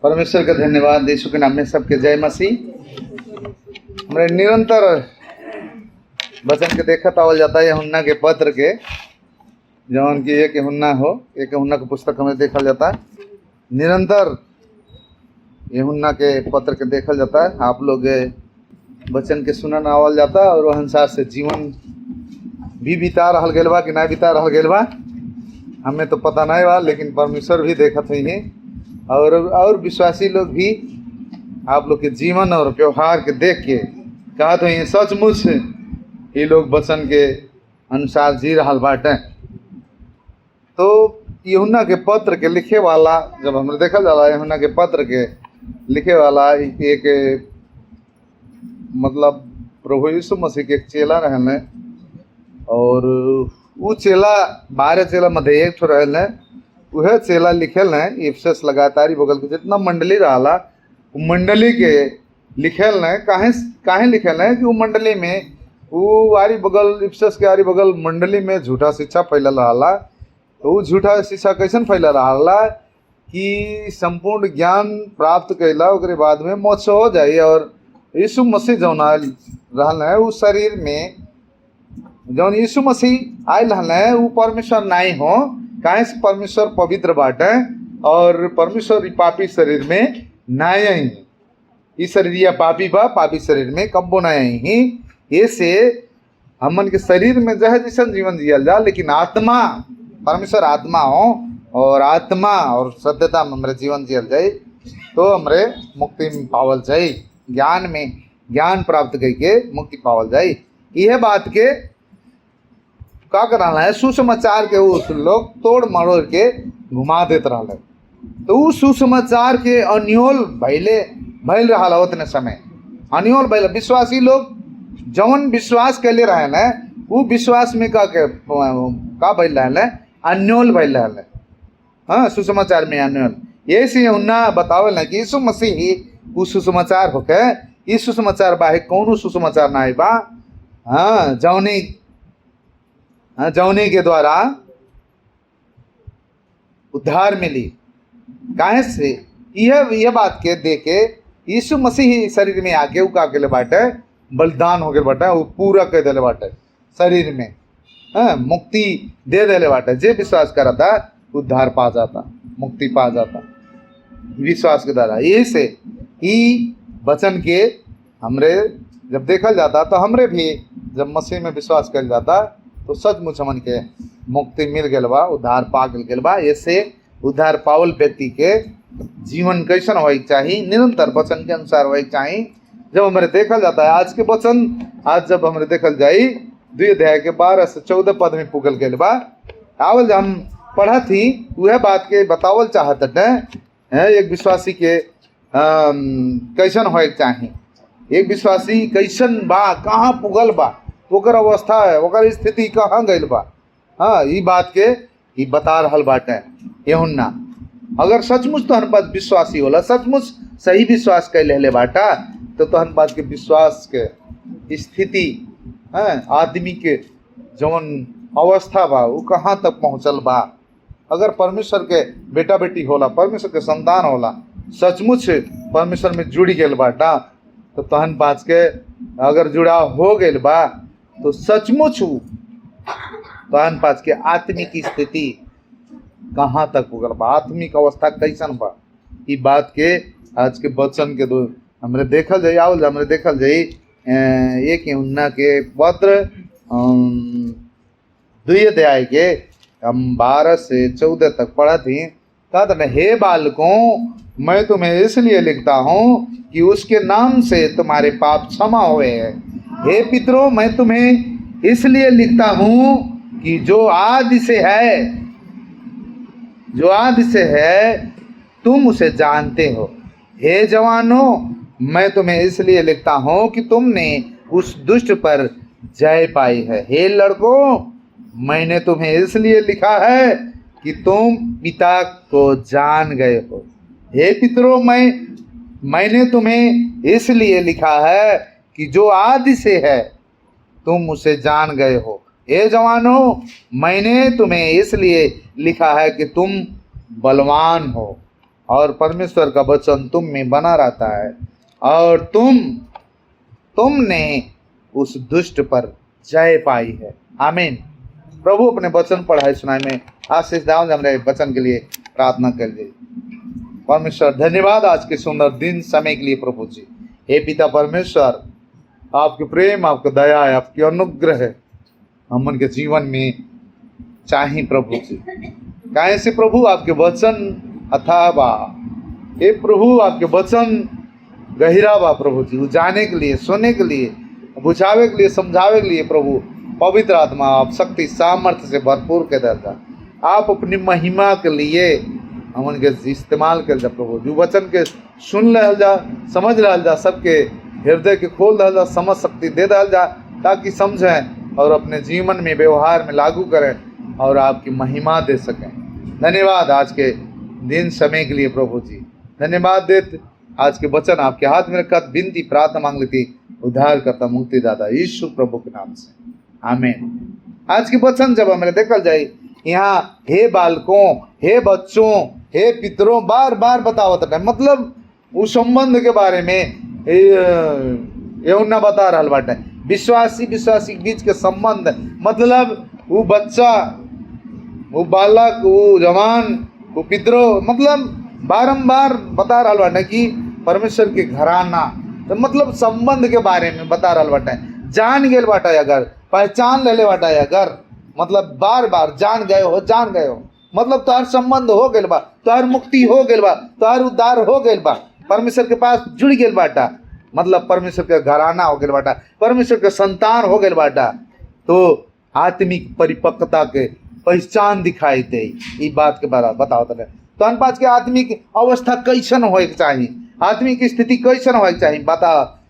परमेश्वर का धन्यवाद। यीशु के नाम में सबके जय मसीह। हमारे निरंतर वचन के देखत आवल जाता है यूहन्ना के पत्र के, जौन की एक यूहन्ना के पुस्तक हमें देखल जाता है। निरंतर यूहन्ना के पत्र के देखल जाता है। आप लोग वचन के सुनन आवल जाता है और वह अनुसार से जीवन भी बिता रहल गेल बा कि ना बिता रहल गेल बा हमें तो पता नहीं बा, लेकिन परमेश्वर भी देखत है और विश्वासी लोग भी आप लोग के जीवन और व्यवहार के देख के कहत है सचमुच ये लोग वचन के अनुसार जी रहल बाटे। तो यूहन्ना के पत्र के लिखे वाला जब हमने देखा जाला, यूहन्ना के पत्र के लिखे वाला एक मतलब प्रभु यीशु मसीह के एक चेला रहने और वो चेला 12 चेला मध्य एक ठो रहल है। वह चेला लिखल है इफिसस लगातारी बगल के जितना मंडली रहा मंडली के लिखल है। काहे लिखल है कि वो मंडली में वो आरी बगल इफिसस के आरी बगल मंडली में झूठा शिक्षा फैलल रहा। तो वो झूठा शिक्षा कैसन फैलल रहा कि संपूर्ण ज्ञान प्राप्त कैला ओकरे बाद में मोक्ष हो जाए और यीशु मसीह जौन रहल है उस शरीर में जौन यीशु मसीह आयल है वो परमेश्वर नहीं हो। काहे से परमेश्वर पवित्र बाटे और परमेश्वर पापी शरीर में नहीं आई। इस शरीर या पापी बा, पापी शरीर में कब्बो नहीं आई। ऐसे हमन के शरीर में जह जैसन जीवन जियल जा, लेकिन आत्मा परमेश्वर आत्मा हो और आत्मा और सत्यता में हमारे जीवन जियल जाए तो हमारे मुक्ति में पावल जाए। ज्ञान में ज्ञान प्राप्त करके मुक्ति पावल जाए। यह बात के का करना है सुसमाचार के उस लोग तोड़ मरोड़ के घुमा देते रहा। तो उस सुसमाचार के अन्योल भैल रहा उतने समय अन्योल भैल विश्वासी लोग जौन विश्वास कैले रहे न वो विश्वास में का भैल रहे अन्योल भैल रहे। हाँ, सुसमाचार में अन्योल ये से यूहन्ना बतावल है कि यीशु मसीह ही वो सुसमाचार होके इस सुसमाचार बाहे कौन सुसमाचार ना बा। हाँ, जौने के द्वारा उद्धार मिली। काहे से यह बात के देके यीशु मसीह शरीर में आके वो का के बाटे बलिदान हो गए बाटे, वो पूरा कर दिले बाटे शरीर में। हाँ, मुक्ति दे दिले बाटे। जे विश्वास करा था उद्धार पा जाता, मुक्ति पा जाता विश्वास के द्वारा। यही से ही वचन के हमरे जब देखल जाता तो हमरे भी जब मसीह में विश्वास कर जाता तो सचमुच हमन के मुक्ति मिल गल बा, उद्धार पा गल बा। ऐसे उद्धार पावल व्यक्ति के जीवन कैसन हो चाहिए, निरंतर वचन के अनुसार हो चाहिए। जब हमारे देखल जाता है आज के वचन, आज जब हमारे देखल जाई 2 अध्याय के 12 से 14 पद में पुगल गल बा। आवल हम पढ़ा थी वह बात के बतावल चाहत है एक विश्वासी के कैसन हो चाहिए, एक विश्वासी कैसन बा, कहाँ पुगल बा, ओकर अवस्था है, ओकर स्थिति कहाँ गइल बा। हाँ, ये बात के ही बता रहल बाटे यूहन्ना। अगर सचमुच तोहन पास विश्वासी होला, सचमुच सही विश्वास कर ले बाटा तो तोहन पास के विश्वास के स्थिति है आदमी के जौन अवस्था बा वो कहाँ तक पहुँचल बा। अगर परमेश्वर के बेटा बेटी होला, परमेश्वर के संतान होला, सचमुच परमेश्वर में जुड़ी गल बाटा तो तोहन पास के अगर जुड़ाव हो गल बा तो सचमुच तोहन पास के आत्मिक स्थिति कहाँ तक होगल बा, आत्मिक अवस्था कैसन बा। ई बात के आज के वचन के दो हमरे देखल जाई। आवल हमरे देखल जाई एक यूहन्ना के पत्र 2 अध्याय के हम 12 से 14 तक पढ़ा थी। कहता है हे बालकों, मैं तुम्हें इसलिए लिखता हूँ कि उसके नाम से तुम्हारे पाप क्षमा हुए हैं। हे पितरों, मैं तुम्हें इसलिए लिखता हूँ कि जो आदि से है तुम उसे जानते हो। हे जवानों, मैं तुम्हें इसलिए लिखता हूँ कि तुमने उस दुष्ट पर जय पाई है। हे लड़कों, मैंने तुम्हें इसलिए लिखा है कि तुम पिता को जान गए हो। हे पितरों, मैंने तुम्हें इसलिए लिखा है कि जो आदि से है तुम उसे जान गए हो। हे जवानों, मैंने तुम्हें इसलिए लिखा है कि तुम बलवान हो। और परमेश्वर का वचन तुम में बना रहता है और तुमने उस दुष्ट पर जय पाई है। आमीन। प्रभु अपने वचन पढ़ाई सुनाई में आशीष दाओ। हमारे वचन के लिए प्रार्थना कर लीजिए। परमेश्वर धन्यवाद आज के सुंदर दिन समय के लिए प्रभु जी। हे पिता परमेश्वर, आपके प्रेम, आपका दया, आपकी अनुग्रह हम उनके जीवन में चाहिए प्रभु जी। काहे से प्रभु आपके वचन अथाह बा। हे प्रभु आपके वचन गहिरा बा प्रभु जी। जाने के लिए, सुनने के लिए, बुझावे के लिए, समझावे के लिए प्रभु पवित्र आत्मा आप शक्ति सामर्थ्य से भरपूर के देता। आप अपनी महिमा के लिए हम उनके इस्तेमाल कर जा प्रभु। जो वचन के सुन रहा जा, समझ रहा जा, सबके हृदय के खोल रहा जा, समझ शक्ति दे रहा जा, ताकि समझें और अपने जीवन में व्यवहार में लागू करें और आपकी महिमा दे सकें। धन्यवाद आज के दिन समय के लिए प्रभु जी। धन्यवाद देते आज के वचन आपके हाथ में रखा विनती प्रार्थना मांग लेती उद्धार करता मुक्तिदाता यीशु प्रभु के नाम से, आमीन। आज के वचन जब हमें देखल जाए यहाँ हे बालकों, हे बच्चों, हे पितरों बार बार बतावत है, मतलब उस संबंध के बारे में यहुन्ना बता रहा बाटे। विश्वासी के बीच के संबंध, मतलब वो बच्चा, वो बालक, वो जवान, वो पितरों, मतलब बारंबार बता रहा बाटे कि परमेश्वर के घराना, तो मतलब संबंध के बारे में बता रहा बाटे। जान गए बाटा अगर, पहचान ले बाटा अगर, मतलब बार बार जान गए हो, मतलब तोहर संबंध हो गए बा, तोहर मुक्ति हो गए बा, तोहर उद्धार हो गए बा, परमेश्वर के पास जुड़ गए बाटा, मतलब परमेश्वर के घराना हो गए बाटा, परमेश्वर के संतान हो गए बाटा, तो आत्मिक परिपक्वता के पहचान दिखाई दे। ये बात के बारे में बताओ तो पास के आत्मिक अवस्था कैसन होए के चाहिए, आत्मिक स्थिति कैसन होए के चाहिए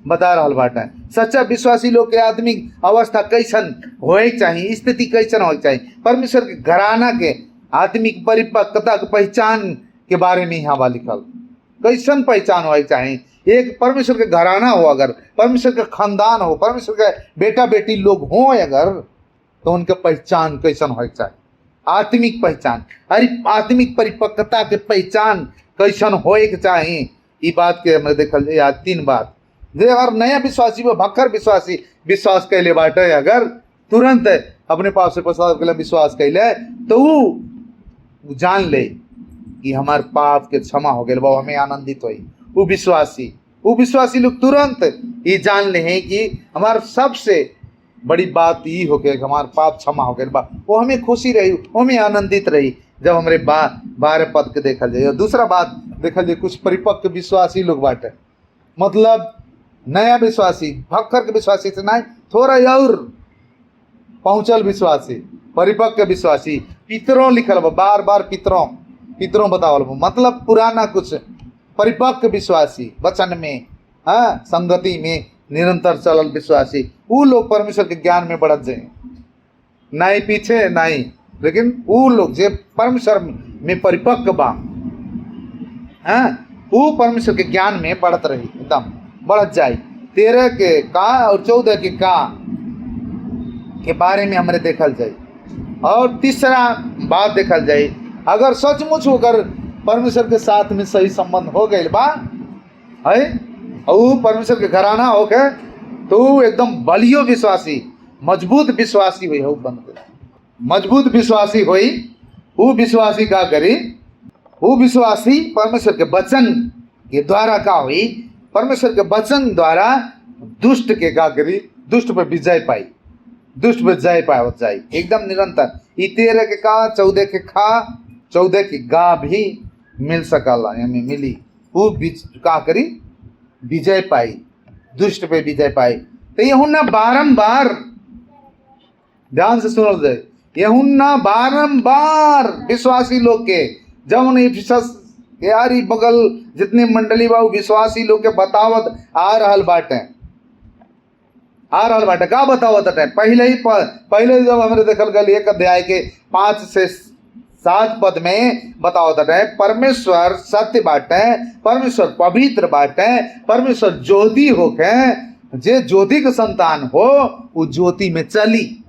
बता रहा बाटा। सच्चा विश्वासी लोग के आत्मिक अवस्था कैसन होए के चाहिए, स्थिति कैसन होए के चाहिए, परमेश्वर के घराना के आत्मिक परिपक्वता के पहचान के बारे में यहाँ लिखल। कैसन पहचान होए के चाहिए, एक परमेश्वर के घराना हो, अगर परमेश्वर के खानदान हो, परमेश्वर के बेटा बेटी लोग हों अगर, तो उनके पहचान कैसन होए के चाहिए, आत्मिक पहचान, अरे आत्मिक परिपक्वता के पहचान कैसन होए के चाहिए। ये बात के हमें देखल जाए आज 3 बात। जे अगर नया विश्वासी में भक्कर विश्वासी विश्वास कैले बाटे, अगर तुरंत अपने पाप से पश्चाताप के लिए विश्वास कैले, तो वो जान ले कि हमार पाप के क्षमा हो गए, वो हमें आनंदित हुई। वो विश्वासी लोग तुरंत ये जान ले हैं कि हमार सबसे बड़ी बात ये हो गई, हमारे पाप क्षमा हो गए बा, वो हमें खुशी रही, वो हमें आनंदित रही जब हमारे 12 पद के देखल जाए। और दूसरा बात देखल जाए, कुछ परिपक्व विश्वासी लोग बाटे, मतलब नया विश्वासी, भक्कर के विश्वासी से नहीं, थोड़ा और पहुंचल विश्वासी, परिपक्व विश्वासी, पितरों लिखल बा, बार बार पितरों बतावल बा, मतलब पुराना कुछ परिपक्व विश्वासी, वचन में, हाँ, संगति में निरंतर चलल विश्वासी, वो लोग परमेश्वर के ज्ञान में बढ़त जाए, नहीं पीछे नहीं, लेकिन वो लोग जो परमेश्वर में परिपक्व बा, हाँ, वो परमेश्वर के ज्ञान में बढ़त रही, एकदम बढ़त जाए। 13 के का और 14 के का के बारे में हमारे देखल जाए। और तीसरा बात देखल जाए, अगर सचमुच होकर परमेश्वर के साथ में सही संबंध हो गए बा है, और परमेश्वर के घराना हो गए, तो एकदम बलियो विश्वासी, मजबूत विश्वासी हुई, हो बन गए मजबूत विश्वासी हुई। वो विश्वासी का करी, वो विश्वासी परमेश्वर के वचन के द्वारा का हुई, परमेश्वर के वचन द्वारा दुष्ट के का करी, दुष्ट पर विजय पाई, दुष्ट पर जय पाए जाए एकदम निरंतर। 13 के का, 14 के खा, 14 की गा भी मिल सकला, यानी मिली, वो का करी विजय पाई, दुष्ट पे विजय पाई। तो यूहन्ना बारंबार, ध्यान से सुनल जाए, यूहन्ना बारंबार विश्वासी लोग के, जब उन्हें इफिसस के यारी बगल जितने मंडली बा विश्वासी लोग के बतावत आ रहल बाटे का बतावत है। पहले जब हमारे देखल गल 1 अध्याय के 5 से 7 पद में बतावत है, परमेश्वर सत्य बाटे, परमेश्वर पवित्र बाटे, परमेश्वर ज्योति होके, जे ज्योति के संतान हो वो ज्योति में चली,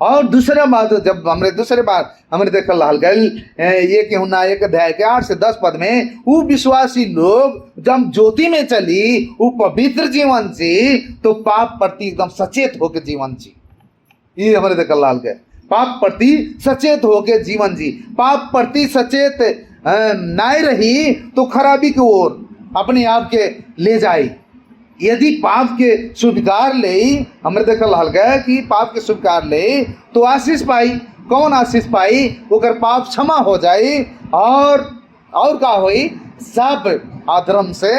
और दूसरा बात, जब हमने दूसरे बार हमने देखल लाल गल ये कि हुना एक अध्याय के 8 से 10 पद में वो विश्वासी लोग जब ज्योति में चली, वो पवित्र जीवन जी, तो पाप प्रति एकदम सचेत होकर जीवन जी। ये हमारे देखल लाल गए, पाप प्रति सचेत होकर जीवन जी। पाप प्रति सचेत नहीं रही तो खराबी की ओर अपने आप के ले जाई। यदि पाप के स्वीकार ले, हमने देखल हाल गया कि पाप के स्वीकार ले तो आशीष पाई। कौन आशीष पाई? ओकर पाप क्षमा हो जाए और का होई, सब अधर्म से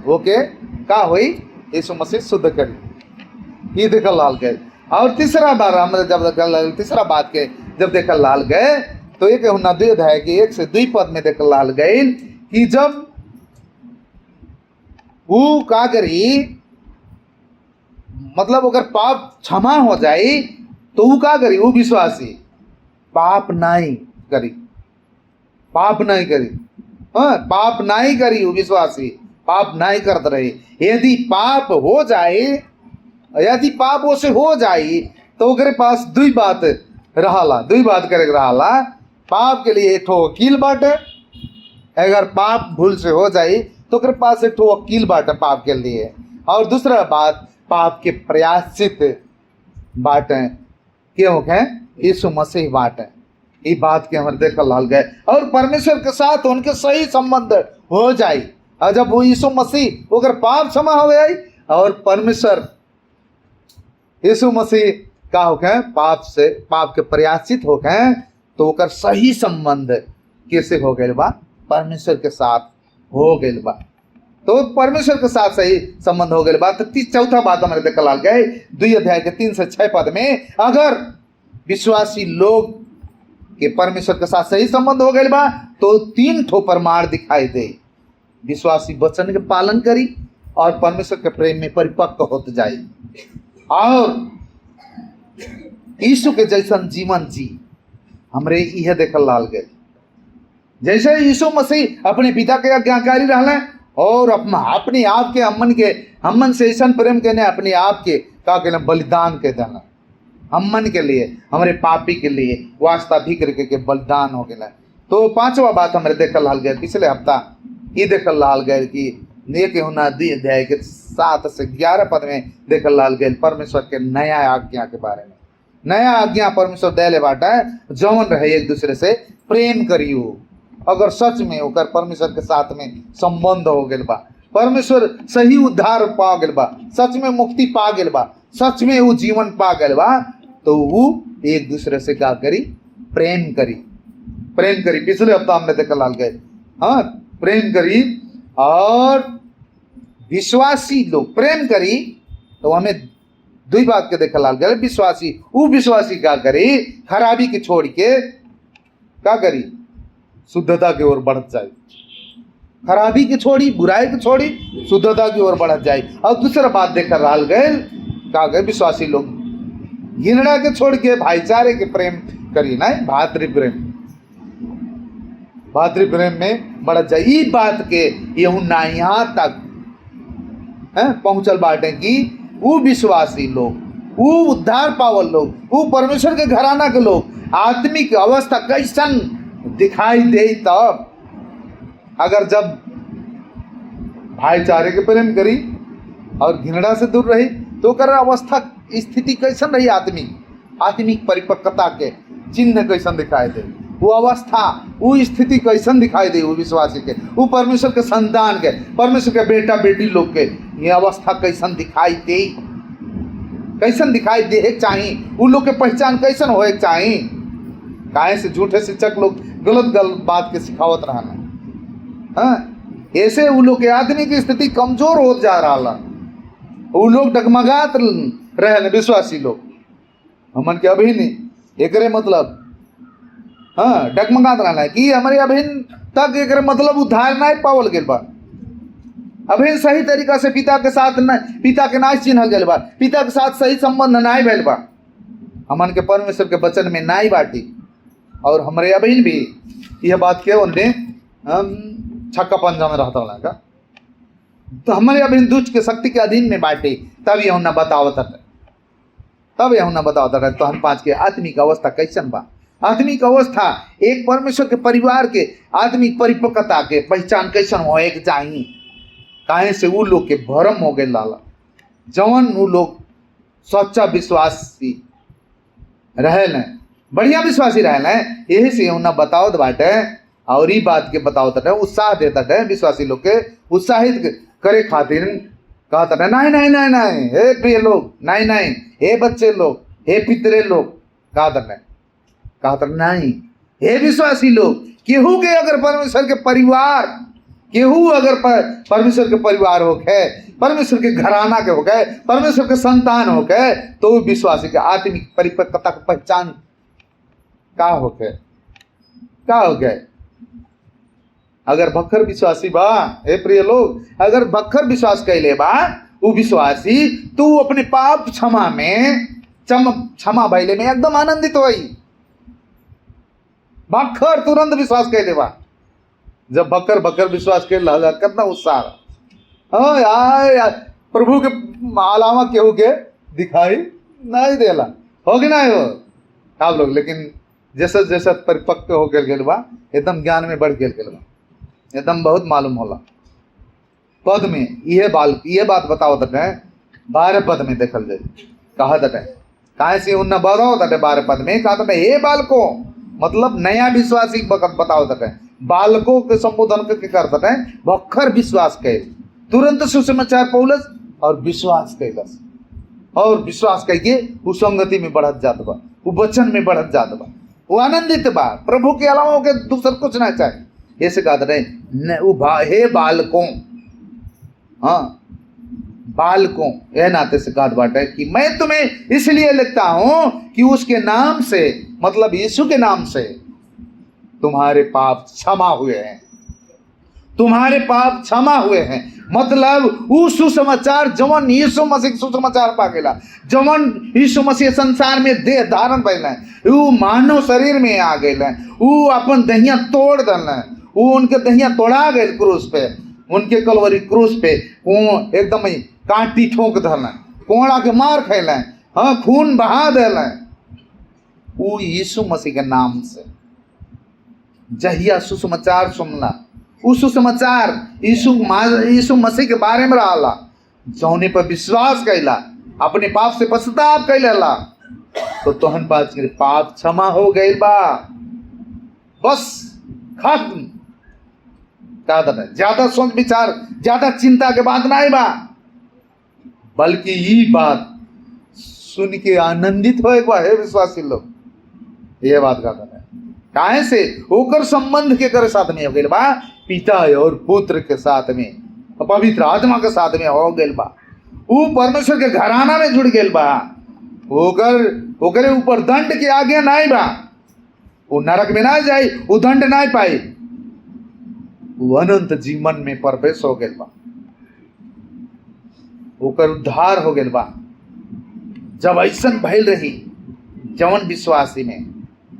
होके का होई, यीशु मसीह शुद्ध करी। ये देखल लाल गए। और तीसरा बार हमने जब तीसरा बात के जब देखल लाल गए तो एक हुना 2 अध्याय के 1 से 2 पद में देखल लाल गए कि जब वो का करी, मतलब अगर पाप क्षमा हो जाए तो वो का करी, वो विश्वासी पाप नहीं करी, पाप नहीं करी। हाँ, पाप नहीं करी, वो विश्वासी पाप नहीं करते रहे। यदि पाप हो जाए, यदि पाप उसे हो जाए तो ओकरे पास 2 बात रहाला, 2 बात करे रहाला। पाप के लिए एक ठो वकील बाटे, अगर पाप भूल से हो जाए तो ओकरे पास एक ठो वकील बाटे पाप के लिए। और दूसरा बात, पाप के प्रायश्चित बाटे क्यों है, यीशु मसीह बाटे। ये बात के हमारे देखल लाल गए। और परमेश्वर के साथ उनके सही संबंध हो जाए, और जब वो यीशु मसीह अगर पाप क्षमा हो गए और परमेश्वर यीशु मसीह का हो गए, पाप से पाप के प्रायश्चित हो गए, तो ओकर सही संबंध कैसे हो गए बा, परमेश्वर के साथ हो गए बा। तो परमेश्वर के साथ सही संबंध हो गए बा। तो चौथा बात हमारे देखल लाल गए 2 अध्याय के 3 से 6 पद में, अगर विश्वासी लोग के परमेश्वर के साथ सही संबंध हो गए बा तो 3 ठो प्रमाण दिखाई दे। विश्वासी वचन के पालन करी और परमेश्वर के प्रेम में परिपक्व होते जाए और यीशु के जैसन जीवन जी। हमरे यह देखल लाल गए, जैसे यीशु मसीह अपने पिता के आज्ञाकारी रहले और अपने आप के हमन से ऐसा प्रेम करने अपने आप के का कहना बलिदान के देना, हमन के लिए, हमारे पापी के लिए वास्ता भी करके बलिदान हो गया। तो 5वां बात हमारे देखल लाल गए पिछले हफ्ता, ये देखल लाल गए कि एक होना 2 अध्याय के 7 से 11 पद में देखल लाल गए परमेश्वर के नया आज्ञा के बारे में। नया आज्ञा परमेश्वर देले बाटा जवन रहे एक दूसरे से प्रेम करियो। अगर सच में होकर परमेश्वर के साथ में संबंध हो गए बा, परमेश्वर सही उद्धार पा गए बा, सच में मुक्ति पा गए बा, सच में वो जीवन पा गए बा, तो वो एक दूसरे से क्या करी, प्रेम करी, प्रेम करी। पिछले हफ्ता हमने देखा लाल गए, हाँ प्रेम करी। और विश्वासी लोग प्रेम करी तो हमें 2 बात के देखा लाल गए। विश्वासी वो विश्वासी क्या करी, खराबी के छोड़ के क्या करी, शुद्धता की ओर बढ़त जाए। खराबी की छोड़ी, बुराई की छोड़ी, शुद्धता की ओर बढ़त जाए। और दूसरा बात देखकर लाल गए क्या गए, विश्वासी लोग घृणा के छोड़ के भाईचारे के प्रेम करी, नहीं भातृ प्रेम में बढ़त जाए। ये बात के यूहन्ना यहाँ तक पहुंचल बाटे कि वो विश्वासी लोग, वो उद्धार पावल लोग, वो परमेश्वर के घराना के लोग आत्मिक अवस्था कैसन दिखाई दे। तब अगर जब भाईचारे के प्रेम करी और घृणा से दूर रही तो कर अवस्था स्थिति कैसन रही, आत्मिक परिपक्वता के चिन्ह कैसन दिखाई दे, वो अवस्था वो स्थिति कैसन दिखाई दे, वो विश्वासी के, वो परमेश्वर के संतान के, परमेश्वर के बेटा बेटी लोग के ये अवस्था कैसन दिखाई दे, कैसन दिखाई दे चाहिए, उन लोग के पहचान कैसन होए चाहिए। काहे से झूठे शिक्षक लोग गलत बात के सिखावत रहना, हाँ ऐसे उन लोग के आदमी की स्थिति कमजोर हो जा रहा, वो लोग डगमगात रहे विश्वासी लोग। हमन के अभी नहीं एकरे मतलब हाँ डगमगात रहना है कि हमारे अभी तक एकरे मतलब उद्धार नहीं पावल गए बा, अभी सही तरीका से पिता के साथ पिता के नाच चिन्हल गए बा, पिता के साथ सही संबंध नहीं भैल बा, हमन के परमेश्वर के वचन में नहीं बाटी। और हमारे अभी भी यह बात के उनने छक्का पंजा में रहता लगा, तो हमारे अभी दुष्ट के शक्ति के अधीन में बाटे, तब ये उन्हें बतावत है। तब यह ना बताओ था तोहन पाँच के आत्मिक अवस्था कैसन बा। आत्मिक अवस्था एक परमेश्वर के परिवार के आत्मिक परिपक्वता के पहचान कैसन हो एक चाहिए। काहे से वो लोग के भरम हो गए लाला, जवन वो लोग सच्चा विश्वासी रहे न, बढ़िया विश्वासी रहे न, यही से ना बताओ बाटे और ई बात के बताओ तटे उत्साह देता है विश्वासी लोग के उत्साहित करे खातिर। कहता है नहीं नहीं नहीं नहीं हे प्रिय लोग, नहीं नहीं हे बच्चे लोग, हे पितरे लोग, कहता नहीं हे विश्वासी लोग, केहू के अगर परमेश्वर के परिवार, केहू अगर परमेश्वर के परिवार हो गए, परमेश्वर के घराना के हो गए, परमेश्वर के संतान हो गए, तो विश्वासी के आत्मिक परिपक्वता की पहचान का हो गए, का हो गए। अगर भक्खर विश्वासी बा, हे प्रिय लोग, अगर भक्खर विश्वास कैले बा वो विश्वासी, तू अपने पाप क्षमा में क्षमा भैले में एकदम आनंदित होई। भक्खर तुरंत विश्वास कैले बा, जब भक्कर विश्वास के लगा कितना उत्साह। हाँ यार प्रभु के अलावा केहू के दिखाई नहीं देला, हो कि नहीं हो आप लोग। लेकिन जैसे जैसे परिपक्व हो गए बा, एकदम ज्ञान में बढ़ गए बा, एकदम बहुत मालूम होला। पद में यह बात बताओ तटे 12 पद में देखल जाए, कहा तटे काहे से उन बताओ तटे 12 पद में कहा तटे हे बालको, मतलब नया विश्वासी बताओ तटे बालकों के संबोधन के कर तटे भक्खर विश्वास कैल, तुरंत सुसमाचार पौलस और विश्वास कैलस, और विश्वास करके वो संगति में बढ़त जात बा, वो वचन में बढ़त जात बा, वो आनंदित बा, प्रभु के अलावा के दूसर कुछ ना चाहिए। ऐसे कहा था हे बालकों, हाँ बालकों यह नाते से कहा बाटे कि मैं तुम्हें इसलिए लिखता हूं कि उसके नाम से, मतलब यीशु के नाम से तुम्हारे पाप क्षमा हुए हैं, तुम्हारे पाप क्षमा हुए हैं। मतलब वो सुसमाचार जवन यीशु मसीह सुसमाचार पाकेला, जवन यीशु मसीह संसार में देह धारण भइला, वो मानव शरीर में आ गए, वो अपन दहिया तोड़ दल, वो उनके दहिया तोड़ा गए क्रूस पे, उनके कलवरी क्रूस पे वो एकदम ही कांटी ठोक दल, कोड़ा के मार खैल, हाँ खून बहा दिल, वो यीशु मसीह के नाम से जहिया सुसमाचार सुनला, उस सुसमाचार यीशु मसीह के बारे में रहला, जौने पर विश्वास कैला, अपने पाप से पश्चाताप कैला, तो तोहन पास के पाप क्षमा हो गई बा, बस खत्म। ज्यादा सोच विचार, ज्यादा चिंता के बात नहीं बा, बल्कि ये बात सुन के आनंदित हो है विश्वासी लोग। ये बात कहता है काहे से होकर संबंध के कर साथ में हो गए बा, पिता और पुत्र के साथ में, पवित्र आत्मा के साथ में हो गए बा, वो परमेश्वर के घराना में जुड़ गए बा, होकर ऊपर दंड के आगे नहीं बा, वो नरक में ना जाए, वो दंड नहीं पाई, वो अनंत जीवन में प्रवेश हो गए बा, होकर उद्धार हो गए बा। जब ऐसा भइल रही जवन विश्वासी में,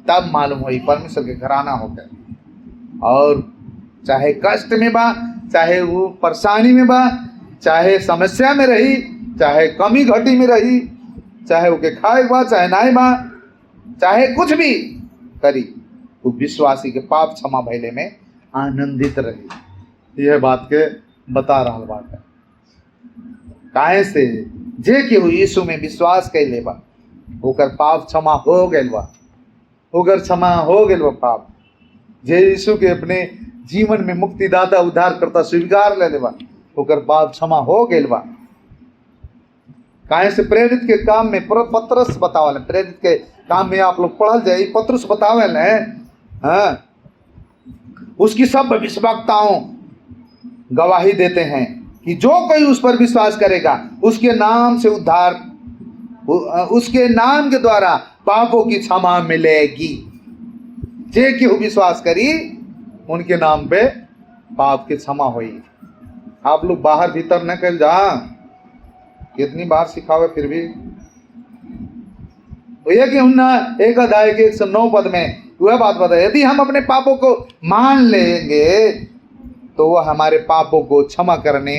तब मालूम हुई परमेश्वर के घराना हो गए, और चाहे कष्ट में बा, चाहे वो परेशानी में बा, चाहे समस्या में रही, चाहे कमी घटी में रही, चाहे वो के खाए बा चाहे नहीं बा, चाहे कुछ भी करी, वो विश्वासी के पाप क्षमा भइले में आनंदित रही। यह बात के बता रहा बात है। काहे से जे केहू यीशु में विश्वास कैले बा, ओकर पाप क्षमा हो गइल बा, ओकर क्षमा हो गइल बा पाप। जे यीशु के अपने जीवन में मुक्तिदाता उद्धार करता स्वीकार ले बा, ओकर पाप क्षमा हो गइल बा। काहे से प्रेरित के काम में पतरस बतावल, प्रेरित के काम में आप लोग पढ़ल जाए, पतरस बतावल है, हाँ उसकी सब भविष्यवक्ताओं गवाही देते हैं कि जो कोई उस पर विश्वास करेगा उसके नाम से उद्धार, उसके नाम के द्वारा पापों की क्षमा मिलेगी। जे केहू विश्वास करी उनके नाम पे पाप की क्षमा हुई। आप लोग बाहर भीतर न कर जा, कितनी बार सिखावे फिर भी भैया कि उन्ना 1 अध्याय के 109 पद में वह बात बताए, यदि हम अपने पापों को मान लेंगे तो वह हमारे पापों को क्षमा करने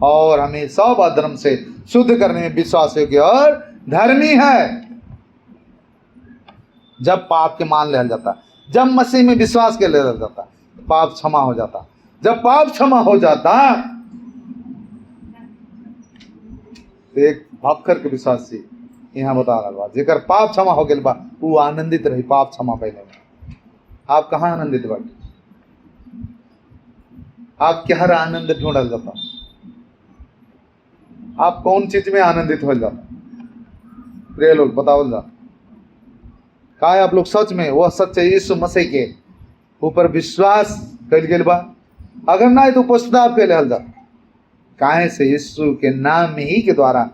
और हमें सब अधर्म से शुद्ध करने में विश्वास योग्य और धर्मी है जब पाप के मान लिया जाता, जब मसीह में विश्वास के लिया जाता, पाप क्षमा हो जाता। जब पाप क्षमा हो जाता तो एक भाकर के विश्वासी यहाँ बता रहा बा, जेकर पाप क्षमा हो गया बा वो आनंदित रही पाप क्षमा पहले में। आप कहाँ आनंदित बाटे? आप क्या आनंद ढूंढल जाता? आप कौन चीज में आनंदित हो जाता? प्रिय लोग बताओ जा का है आप लोग सच में वह सच्चे यीशु मसीह के ऊपर विश्वास कल गेल बा? अगर ना तो पश्चाताप के लेल जा, काहे से यीशु के नाम में ही के द्वारा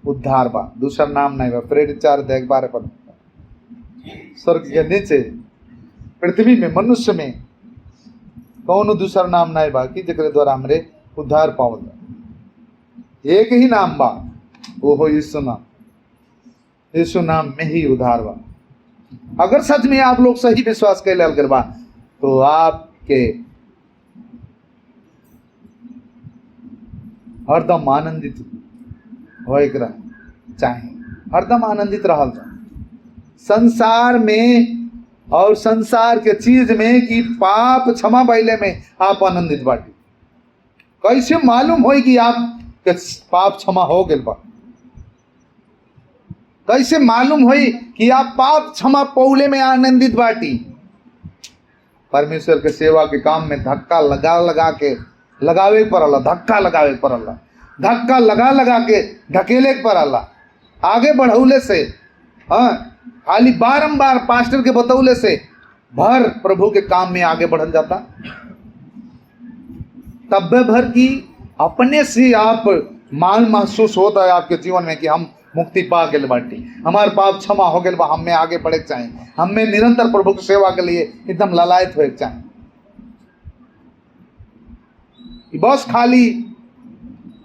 उद्धार बा, दूसरा नाम नहीं बा। प्रेरित 4:12 पर स्वर्ग के नीचे पृथ्वी में मनुष्य में कौन दूसरा नाम नहीं बा कि जेकरे द्वारा हमरे उद्धार पावल जा। एक ही नाम बा, वो हो यीशु नाम। यीशु नाम में ही उद्धार बा। अगर सच में आप लोग सही विश्वास के लेल करबा तो आपके हरदम आनंदित होए के चाहे, हरदम आनंदित रहल जा संसार में और संसार के चीज में कि पाप क्षमा पहले में आप आनंदित बाटी। कैसे मालूम हो कि आप के पाप क्षमा हो गए बा? कैसे मालूम हुई कि आप पाप क्षमा पौले में आनंदित बाटी? परमेश्वर के सेवा के काम में धक्का लगा के लगावे पड़ला, धक्का लगावे पड़ला, धक्का लगा के ढकेले पड़ला, आगे बढ़ौले से। हाँ, खाली बारंबार पास्टर के बतौले से भर प्रभु के काम में आगे बढ़ल जाता। तब भर की अपने से आप मान महसूस होता है आपके जीवन में कि हम मुक्ति पा गए बाटी, हमारे पाप क्षमा हो गए बा, हमें आगे बढ़े के चाहिए, हमें निरंतर प्रभु की सेवा के लिए एकदम ललायत होए के चाहिए। बस खाली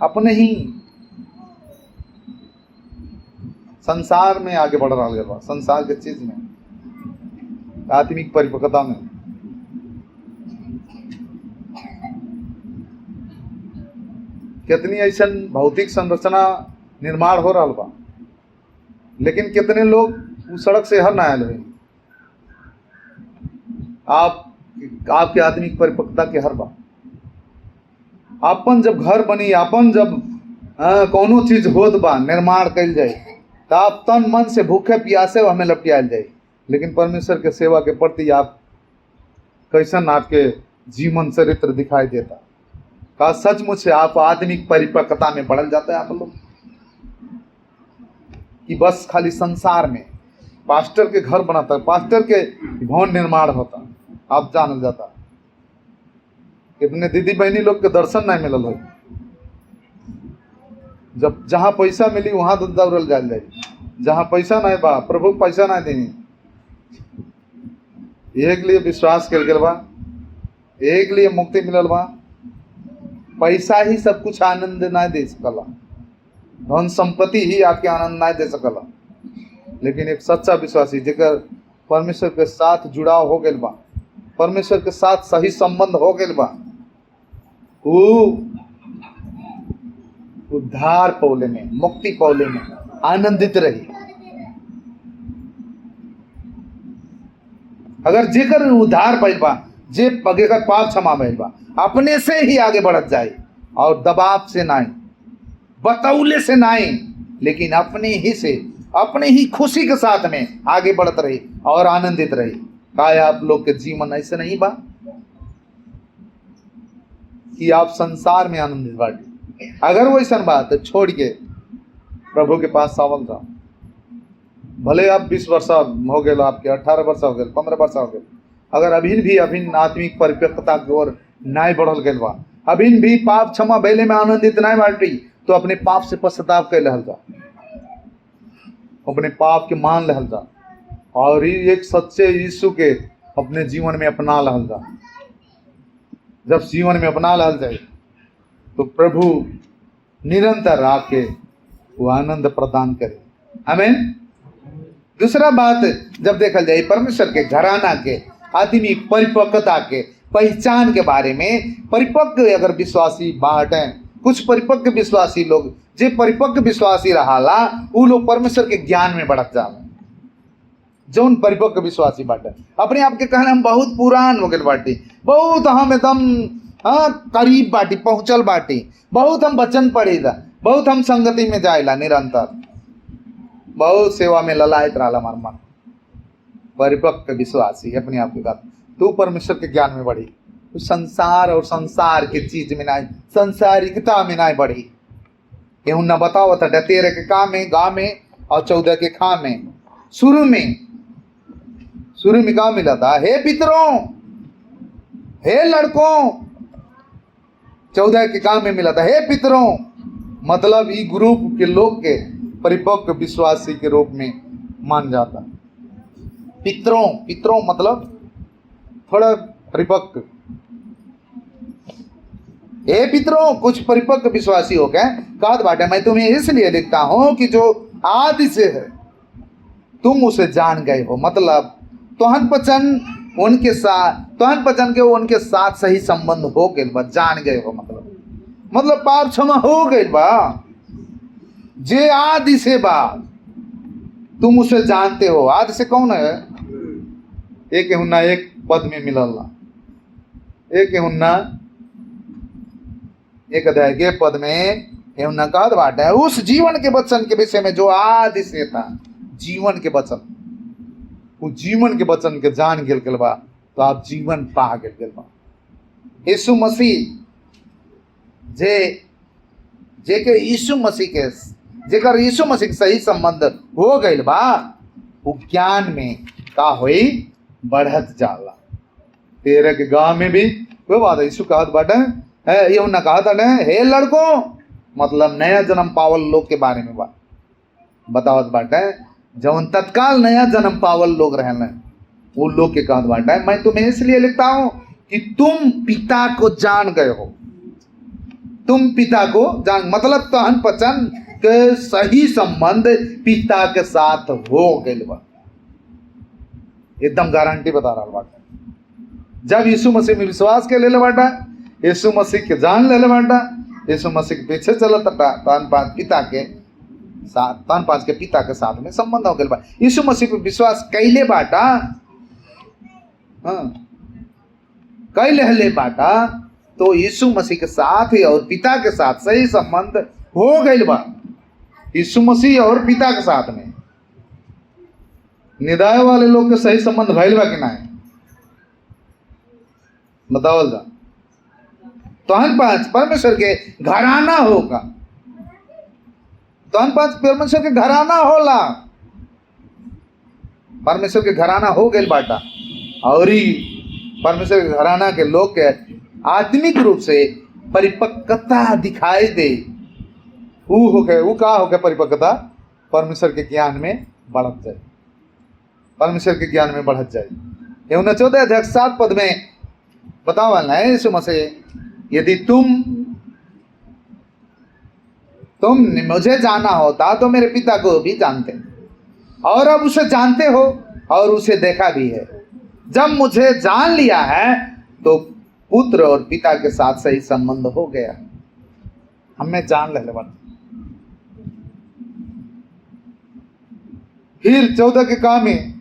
अपने ही संसार में आगे बढ़ रहा है, संसार के चीज में, आत्मिक परिपक्वता में। कितनी ऐसा भौतिक संरचना निर्माण हो रहा बा, लेकिन कितने लोग उस सड़क से हर ना आयल हुए। आपके आत्मिक परिपक्वता के हर बा। अपन जब घर बनी, अपन जब कोनो चीज होत बा, निर्माण कल जाए, तो आप तन मन से भूखे प्यासे हमें लपटियाल जाए। लेकिन परमेश्वर के सेवा के प्रति आप कैसन आपके जीवन चरित्र दिखाई देता? का सचमुच से आप आत्मिक परिपक्वता में बढ़ल जाता है आप लोग? कि बस खाली संसार में पास्टर के घर बनाता है, पास्टर के भवन निर्माण होता, आप जानल जाता। कितने दीदी बहनी लोग के दर्शन नहीं मिलल हो। जब जहाँ पैसा मिली वहां तो दौड़ल जाल जाए, जहाँ पैसा नहीं बा प्रभु पैसा नहीं देनी। एक लिए विश्वास कर गल बा, एक लिए मुक्ति मिलल बा। पैसा ही सब कुछ आनंद नहीं दे सकला, धन संपत्ति ही आपके आनंद नहीं दे सकला। लेकिन एक सच्चा विश्वासी जेकर परमेश्वर के साथ जुड़ाव हो गए बा, परमेश्वर के साथ सही संबंध हो गए बा, वो उद्धार पौले में, मुक्ति पौले में आनंदित रही। अगर जेकर उद्धार पाइल बा, जे जेकर पाप क्षमा भइल बा, अपने से ही आगे बढ़त जाए और दबाव से नहीं, बतौले से नहीं, लेकिन अपने ही से, अपने ही खुशी के साथ में आगे बढ़त रही और आनंदित रही। क्या आप लोग के जीवन ऐसे नहीं बा कि आप संसार में आनंदित बाटी? अगर वो ऐसा बात है, छोड़ के प्रभु के पास सावल था। भले आप 20 वर्ष हो गए, आपके 18 वर्ष हो गए, 15 वर्ष हो गए, अगर अभिन्न आत्मिक परिपक्वता की ओर नहीं बढ़ल गए बा, अभिन्न भी पाप क्षमा बेले में आनंदित नहीं बाटी, तो अपने पाप से पश्चाताप कर लहल जा, अपने पाप के मान लहल जा और एक सच्चे यीशु के अपने जीवन में अपना लहल जा। जब जीवन में अपना लहल जाए तो प्रभु निरंतर आपके वो आनंद प्रदान करे। आमीन। दूसरा बात जब देखा जाए परमेश्वर के घराना के आत्मिक परिपक्वता के पहचान के बारे में, परिपक्व अगर विश्वासी बाट हैं, कुछ परिपक्व विश्वासी लोग जे परिपक्व विश्वासी रहाला उ लोग परमेश्वर के ज्ञान में बढ़त जाला। जौन परिपक्व विश्वासी बाटे अपने आप के कहले हम बहुत पुरान हो गए बाटी, बहुत हम एकदम करीब बाटी, पहुंचल बाटी, बहुत हम वचन पढ़ीला, बहुत हम संगति में जाइला निरंतर, बहुत सेवा में ललायत रहा हमार मन। परिपक्व विश्वासी अपने आप के बात तू परमेश्वर के ज्ञान में बढ़ी, तू संसार और संसार के चीज में ना, संसारिकता में ना बढ़ी। केहू न बताओ था 13 के काम में गा में और 14 के खा में। शुरू में क्या मिला था? हे पितरों, हे लड़कों। 14 के काम में मिला था हे पितरों, मतलब ई ग्रुप के लोग के परिपक्व विश्वासी के रूप में मान जाता। पितरों मतलब थोड़ा परिपक्व। हे पितरों, कुछ परिपक्व विश्वासी हो गए कहत बाटे मैं तुम्हें इसलिए लिखता हूं कि जो आदि से है तुम उसे जान गए हो। मतलब तोहन पचन के उनके साथ सही संबंध हो गए बा, जान गए हो। मतलब पाप क्षमा हो गए बा, जे आदि से बा तुम उसे जानते हो। आदि से कौन है? एक हुन्ना एक पद में मिलल, एक हुन्ना एक अध्याय के पद में हुन्ना कहत बाटे उस जीवन के वचन के विषय में जो आदि से था। जीवन के वचन, उस जीवन के वचन के जान गेल बा तो आप जीवन पा गेल बा। यीशु मसीह जेकर यीशु मसीह के सही संबंध हो गइल बा, वो ज्ञान में का होई बढ़त जाला। 13 के गांव में भी वो बात यीशु कहत बाटे ये उन्ना कहा था हे लड़कों, मतलब नया जन्म पावल लोग के बारे में बतावत बाटे। जौन तत्काल नया जन्म पावल लोग रहने वो लोग के कहत बाटे मैं तुम्हें इसलिए लिखता हूं कि तुम पिता को जान गए हो। तुम पिता को जान, मतलब तहन पचन के सही संबंध पिता के साथ हो गए बा। एकदम गारंटी बता रहा बाटा। जब यीशु मसीह में विश्वास के ले बाटा, यीशु मसीह के जान ले बाटा, यीशु मसीह के पीछे चलत तहन पाँच के पिता के साथ में संबंध हो गए बा। यीशु मसीह पर विश्वास कैले बाटा, कैले बाटा तो यीशु मसीह के साथ ही और पिता के साथ सही संबंध हो गए बा। यीशु मसीह और पिता के साथ में निदाय वाले लोग के सही संबंध भइल बा कि नहीं बतावल जा। तहन पाँच परमेश्वर के घराना होगा, तहन पाँच परमेश्वर के घराना होला। परमेश्वर के घराना हो गए बाटा और ही परमेश्वर के घराना के लोग के आत्मिक रूप से परिपक्वता दिखाई दे। वो का हो गया परिपक्वता? परमेश्वर के ज्ञान में बढ़त जाए, परमेश्वर के ज्ञान में बढ़त जाए। ये 14 अध्याय 7 पद में बतावल है यीशु मसीह यदि तुम मुझे जाना होता तो मेरे पिता को भी जानते, और अब उसे जानते हो और उसे देखा भी है। जब मुझे जान लिया है तो पुत्र और पिता के साथ सही संबंध हो गया। हमें जान ले बन। फिर 14 के काम में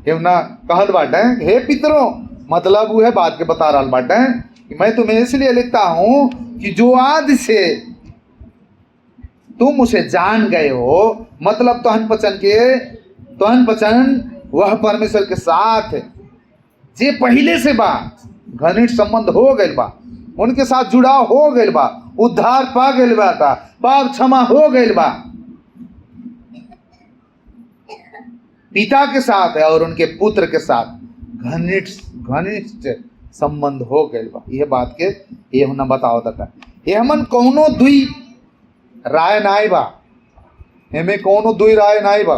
ना कहत बाटे हे पितरों, मतलब वो है बात के बता रहा बाटे कि मैं तुम्हें इसलिए लिखता हूं कि जो आदि से तुम उसे जान गए हो। मतलब तहन पचन वह परमेश्वर के साथ जे पहले से बा घनिष्ठ संबंध हो गए बा, उनके साथ जुड़ाव हो गए बा, उद्धार पा गए बा, पाप क्षमा हो गए बा, पिता के साथ है और उनके पुत्र के साथ घनिष्ठ संबंध हो गए बा। यह बात के ये होना बताओ तक ये हमन कौनो दुई राय नाई बा, हमें कौनो दुई राय नाई बा।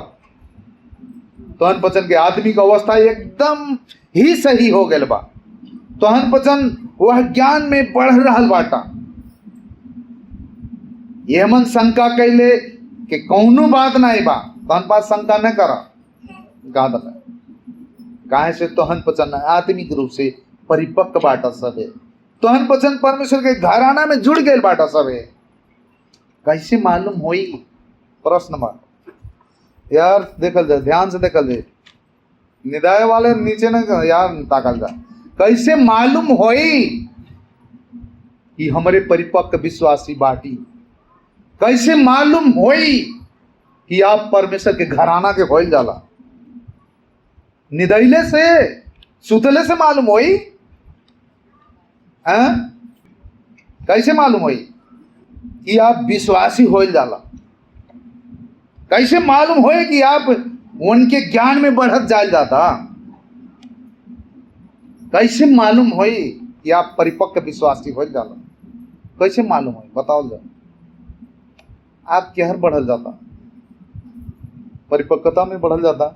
तहन पचन के आदमी का अवस्था एकदम ही सही हो गए बा। तहन पचन वह ज्ञान में बढ़ रहा बाटा। ये हमन शंका कैले कि कौनो बात नहीं बा, तहन पास शंका न करा। काहे से तहन पचन आत्मिक रूप से परिपक्व बाटा सब है। तहन पचन परमेश्वर के घराना में जुड़ गए बाटा सब है। कैसे मालूम होई? प्रश्न मार्क। यार देखल जाए, ध्यान से देखल जाए, निदाय वाले नीचे न यार ताकल जा। कैसे मालूम होई कि हमारे परिपक्व विश्वासी बाटी? कैसे मालूम होई कि आप परमेश्वर के घराना के होइल जाला? निदैले से, सुतले से मालूम होई? कैसे मालूम होई कि आप विश्वासी होइल जाला? कैसे मालूम होई कि आप उनके ज्ञान में बढ़त जाल जाता? कैसे मालूम होई कि आप परिपक्व विश्वासी होइल जाला? कैसे मालूम होई? बताओ जा। आप क्या बढ़ल जाता? परिपक्वता में बढ़ल जाता?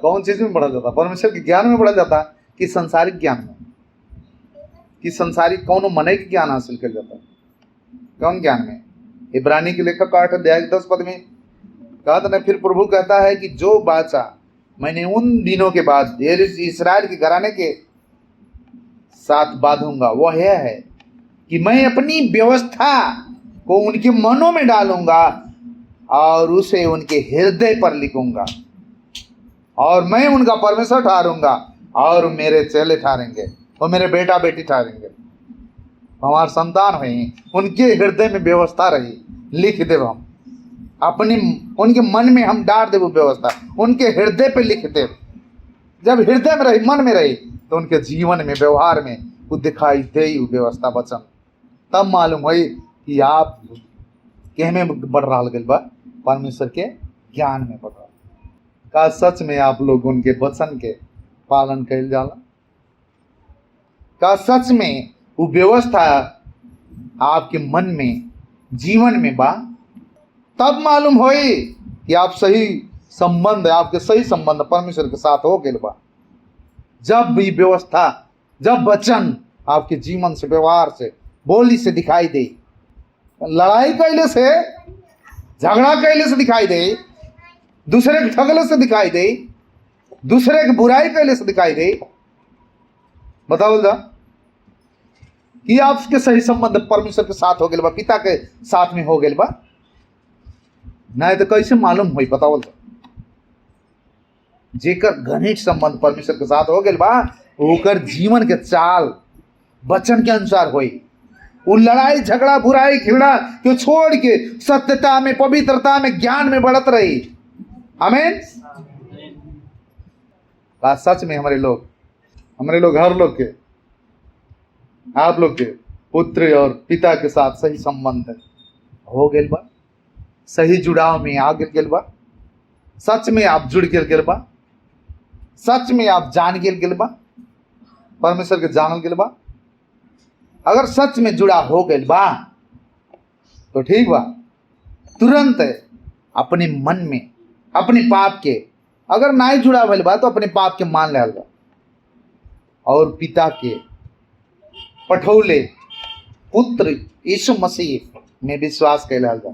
कौन चीज में बढ़ल जाता? परमेश्वर के ज्ञान में बढ़ल जाता कि संसारिक ज्ञान में? कि संसारिक कौन मन के ज्ञान हासिल कर जाता? कौन ज्ञान में? इब्रानी के लेखक 8 अध्याय 10 पद में कहा था ना, फिर प्रभु कहता है कि जो बाचा मैंने उन दिनों के बाद इस्राएल के घराने के साथ बांधूंगा वह यह है कि मैं अपनी व्यवस्था को उनके मनों में डालूंगा और उसे उनके हृदय पर लिखूंगा, और मैं उनका परमेश्वर ठहरूंगा और मेरे चेले ठहरेंगे, और मेरे बेटा बेटी ठहरेंगे, हमारे संतान हुई। उनके हृदय में व्यवस्था रही, लिख देव हम अपनी, उनके मन में हम डाल देव व्यवस्था, उनके हृदय पे लिख देव। जब हृदय में रही, मन में रही, तो उनके जीवन में, व्यवहार में वो दिखाई दे व्यवस्था वचन। तब मालूम हुई कि आप कह में बढ़ रहा गल बा, परमेश्वर के ज्ञान में बढ़ रहा। का सच में आप लोग उनके वचन के पालन कैल जाला? का सच में वो व्यवस्था आपके मन में, जीवन में बा? तब मालूम होई कि आप सही संबंध, आपके सही संबंध परमेश्वर के साथ हो गए बा। जब भी व्यवस्था, जब वचन आपके जीवन से, व्यवहार से, बोली से दिखाई दे, लड़ाई कैले से, झगड़ा कैले से दिखाई दे, दूसरे के ठगले से दिखाई दे, दूसरे के बुराई कैले से दिखाई दे, बताओ जा कि आपके सही संबंध परमेश्वर के साथ हो गए बा, पिता के साथ में हो गए बा? नहीं तो कैसे मालूम हुई? बताओ जा। जेकर घनिष्ठ संबंध परमेश्वर के साथ हो गए बा, ओकर जीवन के चाल वचन के अनुसार होई। वो लड़ाई झगड़ा बुराई घृणा को छोड़ के सत्यता में, पवित्रता में, ज्ञान में बढ़त रही। आमीन। सच में हमारे लोग हर लोग के, आप लोग के पुत्र और पिता के साथ सही संबंध हो गए बा, सही जुड़ाव में आ गए बा। सच में आप जुड़ गए बा, सच में आप जान गए बा, परमेश्वर के जानल गए बा। अगर सच में जुड़ा हो गए बा तो ठीक बा, तुरंत अपने मन में अपने पाप के, अगर नहीं जुड़ा भइल बा तो अपने पाप के मान ले बा और पिता के पठौले पुत्र यीशु मसीह में विश्वास कैल जा,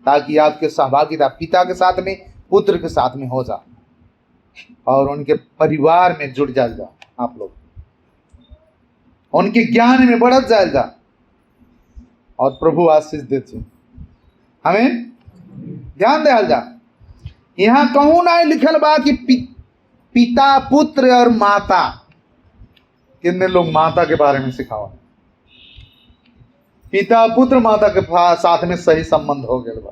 ताकि आपके सहभागिता पिता के साथ में, पुत्र के साथ में हो जा और उनके परिवार में जुड़ जा। आप लोग उनके ज्ञान में बढ़त जाए जा और प्रभु आशीष देते। हमें ध्यान दे जा। यहाँ कहूँ ना लिखल बा कि पिता, पुत्र और माता। कितने लोग माता के बारे में सिखावा? पिता, पुत्र, माता के साथ में सही संबंध हो गया बा।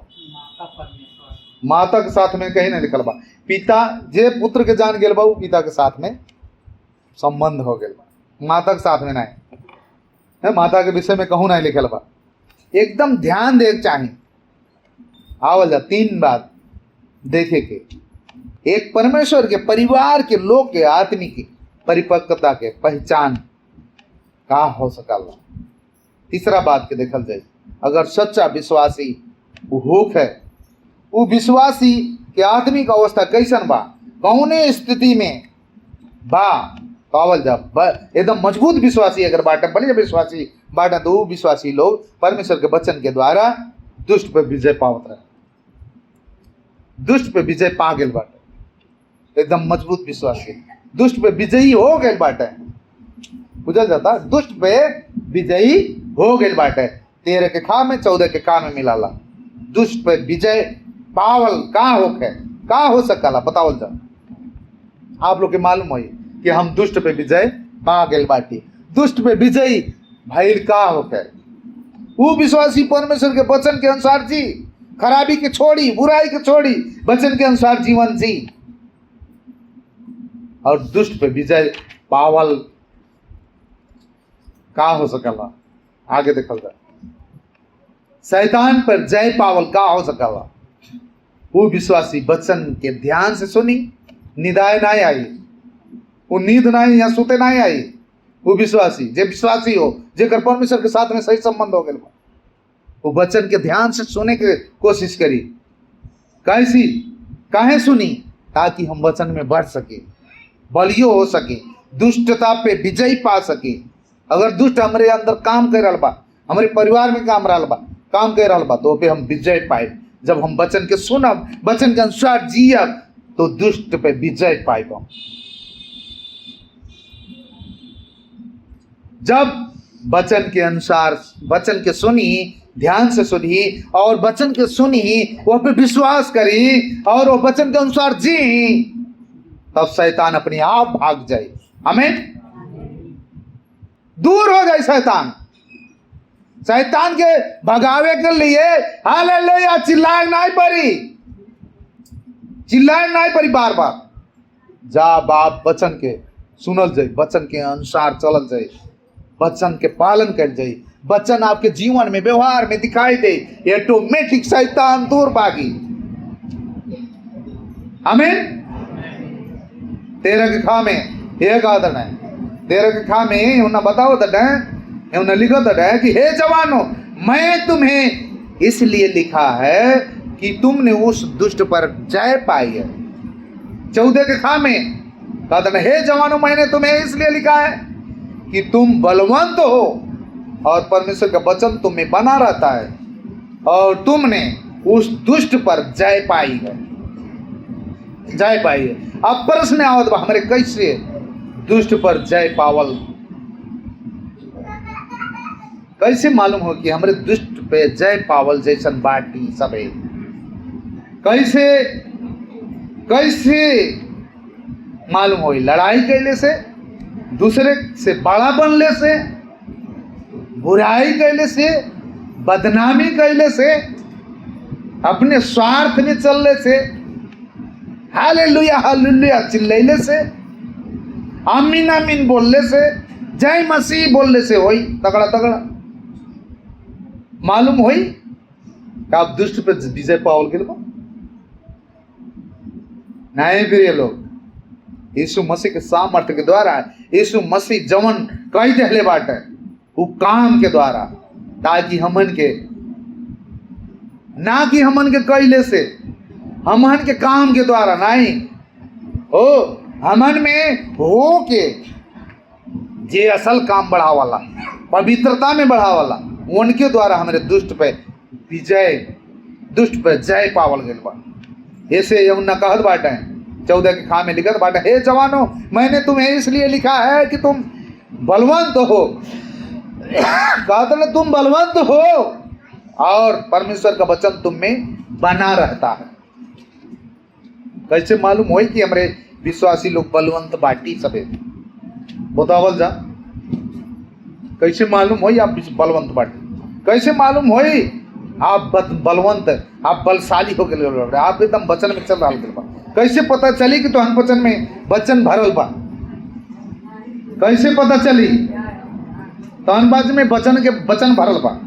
माता के साथ में कहीं नहीं लिखल बा। पिता जे पुत्र के जान गए बा, वो पिता के साथ में संबंध हो गया बा, माता के साथ में नहीं। माता के विषय में कहूँ नहीं लिखल बा। एकदम ध्यान दे चाहिए। आवल जा 3 बात देखे के। एक, परमेश्वर के परिवार के लोग के आत्मिक परिपक्वता के पहचान का हो सकल। तीसरा बात के देखल जाए, अगर सच्चा विश्वासी होक है, वो विश्वासी के आत्मिक अवस्था कैसन बा, कौने स्थिति में बा, पावल जा। एकदम मजबूत विश्वासी अगर बाटे, बड़े विश्वासी बाटे, तो वो विश्वासी लोग परमेश्वर के वचन के द्वारा दुष्ट पे विजय पावत रहे, दुष्ट पे विजय पा गए बाटे। एकदम मजबूत विश्वासी दुष्ट पे विजयी हो गए बाटे। बुझल जाता, दुष्ट पे विजयी हो गए बाटे। 13 के खा में 14 के का में मिलाला। दुष्ट पे विजय पावल का होके का हो सकला बतावल जा। आप लोग के मालूम होई कि हम दुष्ट पे विजय पा गेल बाटी। दुष्ट पे विजयी भइल का होके वो विश्वासी परमेश्वर के वचन के अनुसार जी, खराबी के छोड़ी, बुराई के छोड़ी, वचन के अनुसार जीवन जी और दुष्ट पे विजय पावल का हो सकला। आगे देखल जाए शैतान पर जय पावल का हो सकला। वो विश्वासी वचन के ध्यान से सुनी, निदाय नहीं आई, वो नींद नहीं या सुते नहीं आई। वो विश्वासी जे विश्वासी हो, जेकर परमेश्वर के साथ में सही संबंध हो गया, वो वचन के ध्यान से सुने के कोशिश करी। कैसी काहे सुनी? ताकि हम वचन में बढ़ सके, बलियो हो सके, दुष्टता पे विजय पा सके। अगर दुष्ट हमारे अंदर काम कर रहा बा, हमारे परिवार में काम कर रहा बा, तो पे हम विजय पाए। जब हम वचन के सुनब, वचन के अनुसार जियब, तो दुष्ट पे विजय पाएब। जब वचन के अनुसार वचन के सुनी, ध्यान से सुनी और वचन के सुनी, वो पे विश्वास करी और वो वचन के अनुसार जी, तब शैतान अपने आप भाग जाए। आमीन। दूर हो जाए शैतान। शैतान के भगावे के लिए हालेलुया चिल्लाए नहीं पड़ी बार बार। जा बाप वचन के सुनल जाए, वचन के अनुसार चलल जाए, वचन के पालन कर जाए, वचन आपके जीवन में व्यवहार में दिखाई दे, ऑटोमेटिक शैतान दूर भागी। आमीन। 13 के खा में एक आदर है, 13 के खा में उन्हें बताओ उन्हें लिखो कि हे जवानों, मैं तुम्हें इसलिए लिखा है कि तुमने उस दुष्ट पर जय पाई है। 14 के खा में कहता है हे जवानों, मैंने तुम्हें इसलिए लिखा है कि तुम बलवंत हो और परमेश्वर का वचन तुम में बना रहता है और तुमने उस दुष्ट पर जय पाई है। अब प्रश्न आवत बा हमारे, कैसे दुष्ट पर जय पावल? कैसे मालूम हो कि हमारे दुष्ट पे जय पावल जैसन बाटी सबे? कैसे मालूम हो? लड़ाई कैले से, दूसरे से बड़ा बनले से, बुराई कैले से, बदनामी कैले से, अपने स्वार्थ में चलने से, हालेलुया हालेलुया चिल्लाइले से, आमीन आमीन बोलने से, जय मसीह बोलने से होई तगड़ा मालूम होई कि आप दुष्ट पे विजय पावल के नहीं। प्रिय लोग, यीशु मसीह के सामर्थ्य के द्वारा, यीशु मसीह जवन कई दहले बाटे वो काम के द्वारा, ताकि हमन के ना कि हमन के कैले से, हमन के काम के द्वारा नहीं हो, हमन में हो के जे असल काम बढ़ावाला, पवित्रता में बढ़ावाला, उनके द्वारा हमारे दुष्ट पे जय पावल गए बा। ऐसे यमुना कहत बाटे 14 के खा में लिखत बाटे, हे जवानों, मैंने तुम्हें इसलिए लिखा है कि तुम बलवंत हो। कहते तुम बलवंत हो और परमेश्वर का वचन तुम में बना रहता है। कैसे मालूम हो कि हमारे विश्वासी लोग बलवंत बाटी सबे? बतावल जा। कैसे मालूम हो आप बलवंत बाटी? कैसे मालूम हो आप बलवंत, आप बलशाली हो गए, आप एकदम वचन में चल रहा बा? कैसे पता चली कि तोहन वचन में वचन भरल बा? कैसे पता चली तोहन बाज में वचन भरल बा?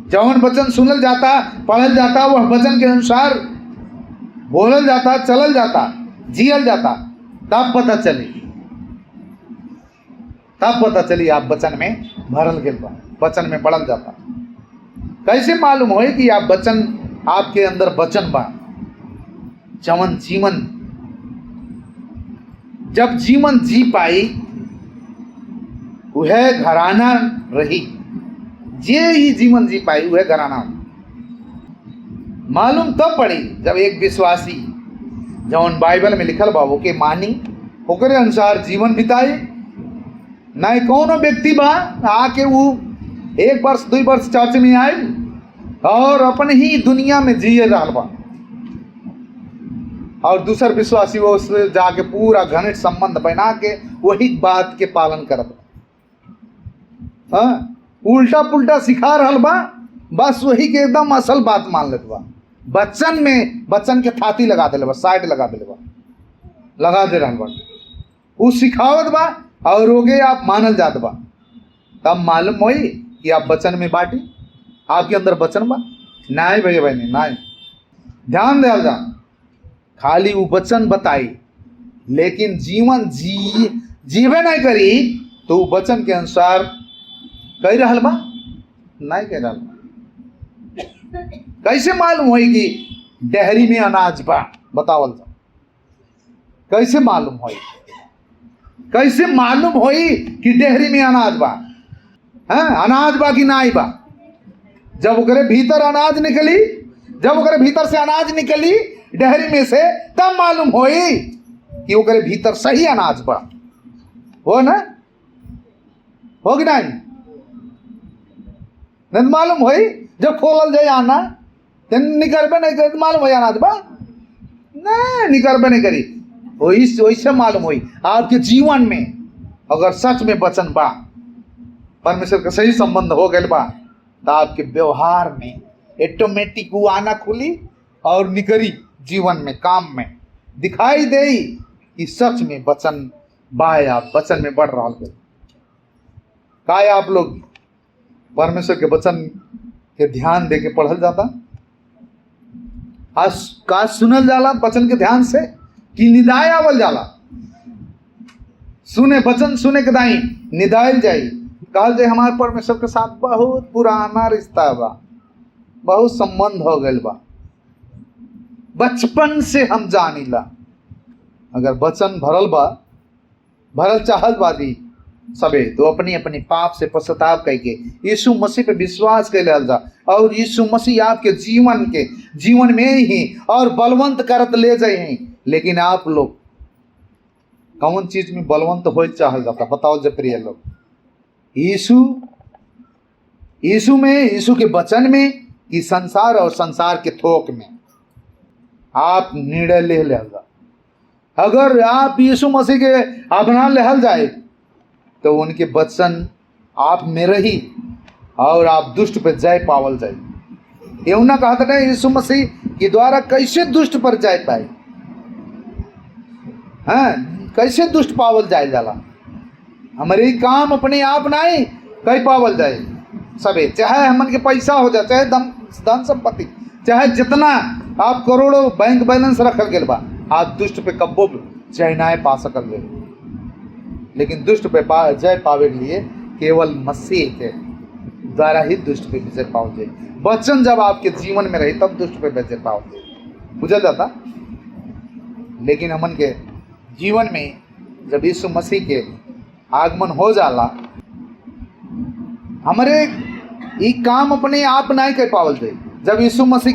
जौन वचन सुनल जाता, पढ़ल जाता, वह वचन के अनुसार बोलल जाता, चलल जाता, जियल जाता, तब पता चली आप वचन में भरल गए बा, वचन में बढ़ल जाता। कैसे मालूम हो कि आप वचन, आपके अंदर वचन बा? जवन जीवन, जब जीवन जी पाई वह घराना रही, जे ही जीवन जी पाई वह घराना मालूम तब पड़ी जब एक विश्वासी जवन बाइबल में लिखल बा वो के मानी, ओकरे अनुसार जीवन बिताई। नहीं कौनो व्यक्ति बा आके वो 1 वर्ष 2 वर्ष चर्च में आए और अपने ही दुनिया में जिए रहा बा, और दूसर विश्वासी वो उससे जाके पूरा घनिष्ठ संबंध बना के वही बात के पालन करत बा। हाँ, उल्टा पुल्टा सिखा रहा बा, बस वही के एकदम असल बात मान लेत बा। बच्चन में बच्चन के थाती लगा दिले बा, साइड लगा दिले बा, लगा दे रहा बा, वो सिखावत बा और होगे आप मानल जात बा। तब मालूम होई कि आप बचन में बाटी, आपके अंदर बचन बा। नहीं भैया बहनी, नहीं, ध्यान दे जा, खाली वो बचन बताई लेकिन जीवन जीवे नहीं करी तो वो बचन के अनुसार कह रहा बा, नहीं कह रहा बा। कैसे मालूम होई कि डेहरी में अनाज बा, बतावल जा, कैसे मालूम होई, कैसे मालूम होई कि डेहरी में अनाज बा? हैं, अनाज बा कि नहीं बा? जब ओकरे भीतर अनाज निकली, जब ओकरे भीतर से अनाज निकली डेहरी में से, तब मालूम होई कि ओकरे भीतर सही अनाज बा। हो ना, हो कि नहीं? नहीं मालूम होई, जब खोलल जाए आना तो निकलबे नहीं करी, मालूम होई अनाज बा, नहीं निकलबे नहीं करी। वैसे मालूम हुई आपके जीवन में अगर सच में वचन बा, परमेश्वर का सही संबंध हो गए बा, तो आपके व्यवहार में ऑटोमेटिक वो आना खुली और निकरी, जीवन में काम में दिखाई दे कि सच में वचन बा, आप वचन में बढ़ रहा हो। काय आप लोग परमेश्वर के वचन के ध्यान दे के पढ़ल जाता, आज का सुनल जाला वचन के ध्यान से कि निदाय आवल जाला? सुने वचन सुने के दाई निदायल जाई, कहल जाए हमारे परमेश्वर के साथ बहुत पुराना रिश्ता बा, बहुत संबंध हो गए बा, बचपन से हम जानीला। अगर वचन भरल बा, भरल चाहत बादी सबे, तो अपनी अपनी पाप से पश्चाताप करके यीशु मसीह पे विश्वास कर ले जा, और यीशु मसीह आपके जीवन में ही और बलवंत करत ले जाए। लेकिन आप लोग कौन चीज में बलवंत हो चाहल जाता, बताओ जब प्रिय लोग? यीशु में, यीशु के वचन में, कि संसार और संसार के थोक में आप निर्णय ले जा। अगर आप यीशु मसीह के अपना लेहल जाए तो उनके वचन आप में रही और आप दुष्ट पर जय पावल जाए। यूं ना कहा था यीशु मसीह के द्वारा कैसे दुष्ट पर जय पाए, हाँ, कैसे दुष्ट पावल जाए जाला? हमारे काम अपने आप नहीं कई पावल जाए सबे, चाहे हमन के पैसा हो जाए, चाहे धन संपत्ति, चाहे जितना आप करोड़ों बैंक बैलेंस रखल गए बा, आप दुष्ट पे कब्बो जय ना पा सकल गए। लेकिन दुष्ट पे जय पावे के लिए केवल मसीह के द्वारा ही दुष्ट पे विजय पाओ जाए। वचन जब आपके जीवन में रही तब दुष्ट पे विजय पाओ जाए, बुझल जाता। लेकिन हमन के जीवन में जब यीशु मसीह के आगमन हो जाला, हमारे ये काम अपने आप नहीं कर पावल जाए। जब यीशु मसीह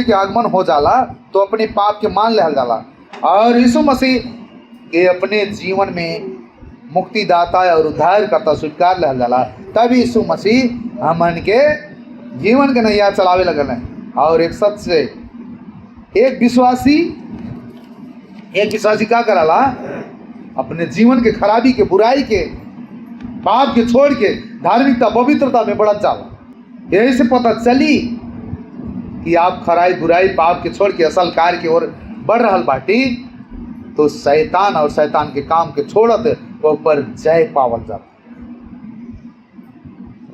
के आगमन हो जाला तो अपने पाप के मान ले जाला और यीशु मसीह के अपने जीवन में मुक्तिदाता और उद्धारकर्ता स्वीकार ले जाला, तब यीशु मसीह हमन के जीवन के नैया चलावे लगल है। और एक सच से एक विश्वासी क्या कराला, अपने जीवन के खराबी के, बुराई के, पाप के छोड़ के धार्मिकता पवित्रता में बढ़त जाला। यही से पता चली कि आप खराई बुराई पाप के छोड़ के असल कार्य की ओर बढ़ रहा बाटी, तो शैतान और शैतान के काम के छोड़त वो पर जय पावल जाता,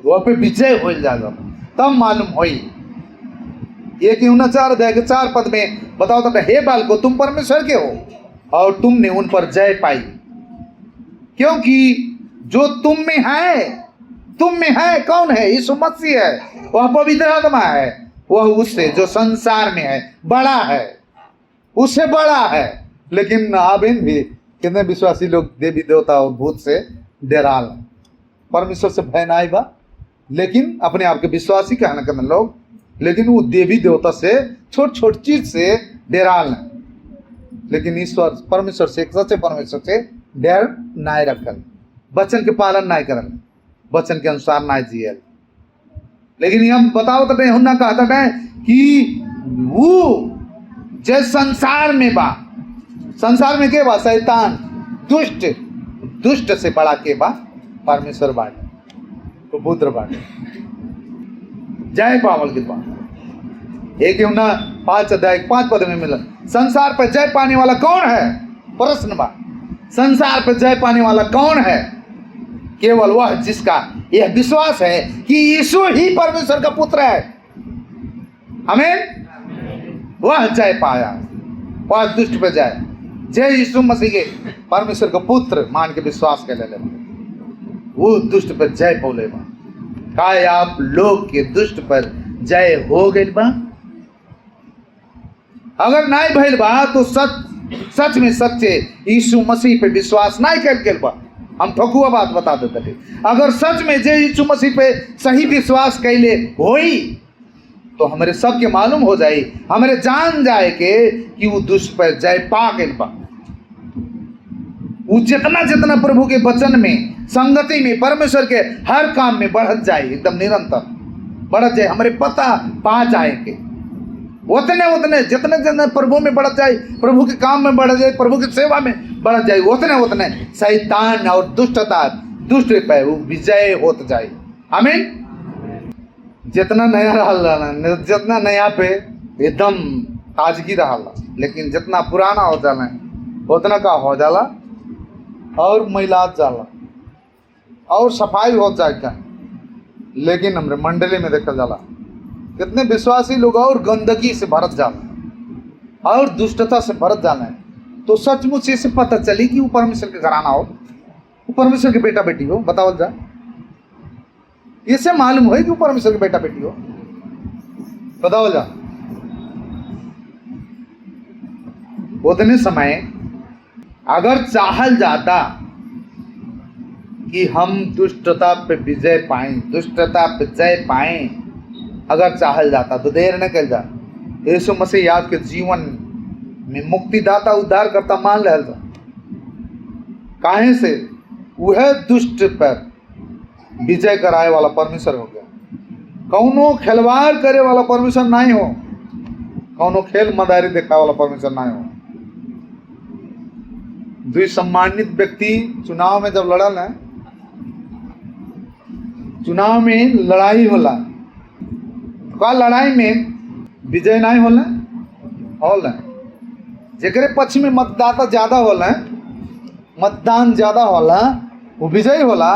वो पे विजय हो जाता। तब मालूम होई। ये कि 4 पद में बताओ तो, हे बालको तुम परमेश्वर के हो और तुमने उन पर जय पाई, क्योंकि जो तुम में है कौन है? यीशु मसीह है, वह पवित्र आत्मा है, वह उससे जो संसार में है बड़ा है, उससे बड़ा है। लेकिन अभी भी कितने विश्वासी लोग देवी देवता और भूत से डराल, परमेश्वर से भय नहीं बा, लेकिन अपने आप के विश्वासी कहना करने लोग, लेकिन वो देवी देवता से छोट छोट चीज से डराल, लेकिन ईश्वर परमेश्वर से, सच्चे परमेश्वर से डर नहीं रखल, वचन के पालन नहीं करल, वचन के अनुसार ना जियल। लेकिन हम बताओ तो हुन्ना कहता है कि वो जो संसार में बा, संसार में के बा शैतान दुष्ट, दुष्ट से बड़ा के बा परमेश्वर बाटे, तो पुत्र बाटे, जय पावल के बा। एक हुन्ना 5 अध्याय 5 पद में मिला, संसार पर जय पाने वाला कौन है? प्रश्न बा, संसार पर जय पाने वाला कौन है? केवल वह जिसका यह विश्वास है कि यीशु ही परमेश्वर का पुत्र है। आमीन। वह जय पाया, वह दुष्ट पे जय, जय यीशु मसीह के परमेश्वर का पुत्र मान के विश्वास कर ले, वो दुष्ट पर जय पौले बा। काय आप लोग के दुष्ट पर जय हो गई बा? अगर नहीं भइल बा तो सच में सच्चे यीशु मसीह पे विश्वास नहीं कर बा। हम ठकुआ बात बता देते, अगर सच में जे यीशु मसीह पे सही विश्वास कैले होई तो हमारे सबके मालूम हो जाए, हमारे जान जाए के कि वो दुष्ट पर जय पा गइल बा। वो जितना जितना प्रभु के वचन में, संगति में, परमेश्वर के हर काम में बढ़त जाए, एकदम निरंतर बढ़त जाए, हमारे पता पा जाएंगे उतने उतने जितने जितने प्रभु में बढ़त जाए, प्रभु के काम में बढ़ जाए, प्रभु की सेवा में बढ़त जाए, उतने उतने शैतान और दुष्टता, दुष्ट पे वो विजय होत जाए। आमीन। जितना नया रहला, जितना नया पे एकदम ताजगी रहला, लेकिन जितना पुराना हो जाला उतना का हो जाला और मैलात जाला और सफाई हो जाए क्या। लेकिन हमरे मंडली में देखा जाला कितने विश्वासी लोग और गंदगी से भरत जाला और दुष्टता से भरत जाला है, तो सचमुच इससे पता चली कि वो परमेश्वर के घराना हो, वो परमेश्वर के बेटा बेटी हो। बताओ जा, इससे मालूम हो कि वो परमेश्वर के बेटा बेटी हो। बताओ जा, उतने समय अगर चाहल जाता कि हम दुष्टता पे विजय पाएं, दुष्टता पे जय पाएं, अगर चाहल जाता तो देर न कर जा, यीशु मसीह आज के जीवन में मुक्तिदाता, उद्धार करता मान रहा था। काहे से? वह दुष्ट पर विजय कराए वाला परमेश्वर हो गया। कौनो खिलवाड़ करे वाला परमेश्वर नहीं हो, कौनो खेल मदारी देखा वाला परमेश्वर नहीं हो। दुई सम्मानित व्यक्ति चुनाव में जब लड़ल है, चुनाव में लड़ाई होला, का लड़ाई में विजय नहीं होला, जेकरे पक्ष में मतदाता ज्यादा होला, मतदान ज्यादा होला, वो विजय होला।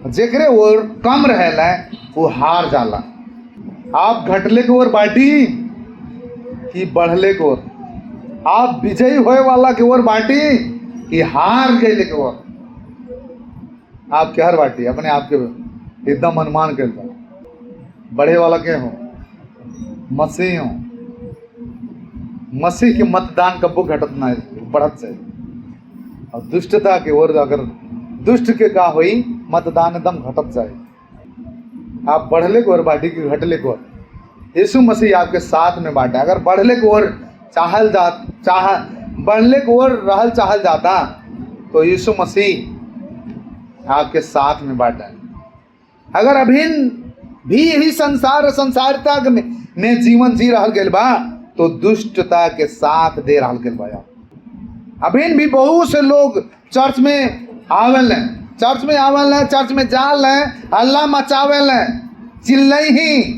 जेकरे और कम रहेला वो हार जाला। आप घटले के ओर बाटी कि बढ़ले के ओर, आप विजयी होए वाला के ओर बाटी कि हार गए के ओर। आप क्या हर बाटी अपने आप के एकदम अनुमान करता, बढ़े वाला के हो, मसीह हो। मसीह के मतदान कब्बो घटत ना बढ़त से, और दुष्टता के ओर अगर दुष्ट के का हुई मतदान एकदम घटत जाए। आप बढ़ले को ओर बाटी की घटले को ओर, यीशु मसीह आपके साथ में बांटा। अगर बढ़ले को ओर बढ़ले को ओर रहल चाहल जाता तो यीशु मसीह आपके साथ में बांटा। अगर अभी भी यही संसारिता में जीवन जी रहल गेल बा तो दुष्टता के साथ दे रहल गेल बा। अभी भी बहुत से लोग चर्च में आवेल हैं, चर्च में आवेल हैं, चर्च में जाल हैं, हल्ला मचावेल हैं, चिल्लई ही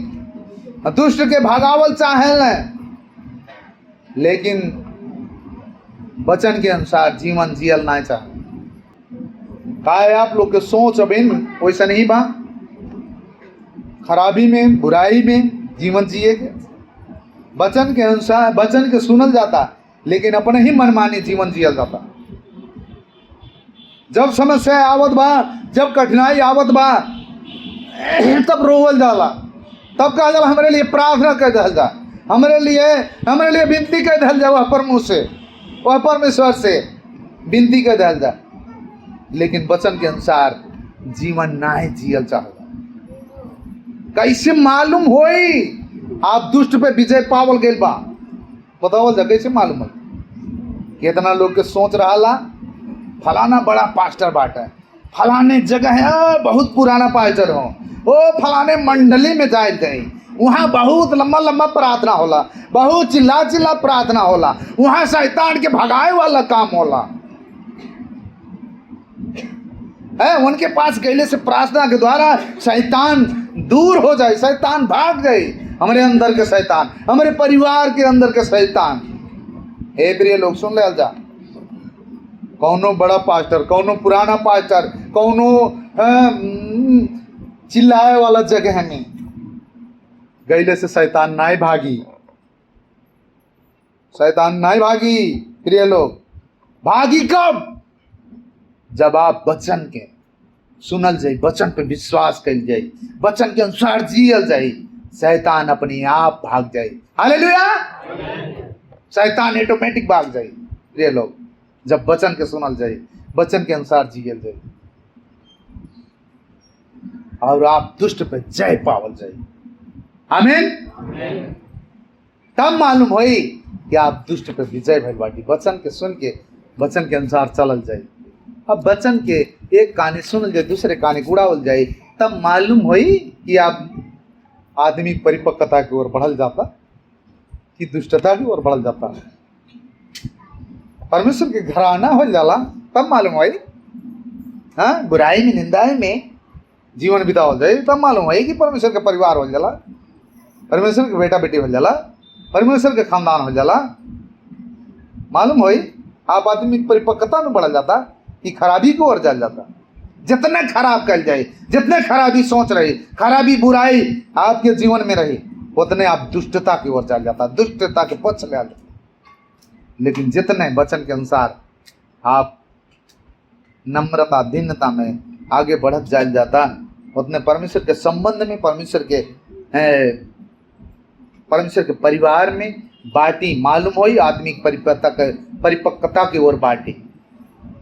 दुष्ट के भगावल चाहेल हैं, लेकिन वचन के अनुसार जीवन जियल ना चाहे। काहे आप लोग के सोच अभी वैसा नहीं बा, खराबी में, बुराई में जीवन जिए के वचन के अनुसार, वचन के सुनल जाता, लेकिन अपने ही मनमानी जीवन जियल जाता। जब समस्या आवत बा, जब कठिनाई आवत बा, तब रोवल जाला, तब कहा जाला हमारे लिए प्रार्थना कर दल जा, हमारे लिए विनती कर दल जा, वह प्रभु से, वह परमेश्वर से विनती कर दल जा। लेकिन वचन के अनुसार जीवन ना जियल चाहता। कैसे मालूम होई आप दुष्ट पे विजय पावल गेल बा? बतावल जा, कैसे मालूम है? कितना लोग के सोच रहा ला फलाना बड़ा पास्टर बाटा है, फलाने जगह है बहुत पुराना पास्टर हो, ओ फलाने मंडली में जाए गई, वहाँ बहुत लंबा लंबा प्रार्थना होला, बहुत चिल्ला चिल्ला प्रार्थना होला, वहाँ शैतान के भगाए वाला काम होला है। उनके पास गैले से प्रार्थना के द्वारा शैतान दूर हो जाए, शैतान भाग जाए, हमारे अंदर के शैतान, हमारे परिवार के अंदर के शैतान। हे प्रिय लोग सुन ले जा, कौनो बड़ा पास्टर, कौनो पुराना पास्टर, कौनो चिल्लाए वाला जगह में गैले से शैतान नाई भागी, शैतान नाई भागी। प्रिय लोग, भागी कब? जब आप वचन के सुनल जाए, वचन पे विश्वास कल जाए, वचन के अनुसार जियल जाए, शैतान अपने आप भाग जाए। हालेलुया। शैतान ऑटोमेटिक भाग जाए। प्रिय लोग, जब वचन के सुनल जाए, वचन के अनुसार जियल जाए, और आप दुष्ट पे जय पावल जाए। आमीन। तब मालूम होई कि आप दुष्ट पे विजय भइल बाटी, वचन के सुन के, वचन के अनुसार चलल जाए। अब वचन के एक कहानी सुनल जाए, दूसरे कहानी उड़ावल जाए, तब मालूम होई कि आप आदमी परिपक्वता की ओर बढ़ल जाता कि दुष्टता की ओर बढ़ल जाता। परमेश्वर के घराना हो जाला, तब मालूम होई। हाँ, बुराई में निंदाई में जीवन बितावल जाए, तब मालूम होई कि परमेश्वर के परिवार हो जाला, परमेश्वर के बेटा बेटी हो जाला, परमेश्वर के खानदान हो जाला। मालूम होई आप आदमी परिपक्वता में बढ़ल जाता कि खराबी को ओर चल जाता। जितने खराब कल जाए, जितने खराबी सोच रही, खराबी बुराई आपके जीवन में रही, उतने आप दुष्टता की ओर चल जाता, दुष्टता के पक्ष ले जाता। लेकिन जितने वचन के अनुसार आप नम्रता दीनता में आगे बढ़त जाल जाता, उतने परमेश्वर के संबंध में, परमेश्वर के परिवार में बाटी। मालूम हो आदमी परिपक्वता की ओर बाटी,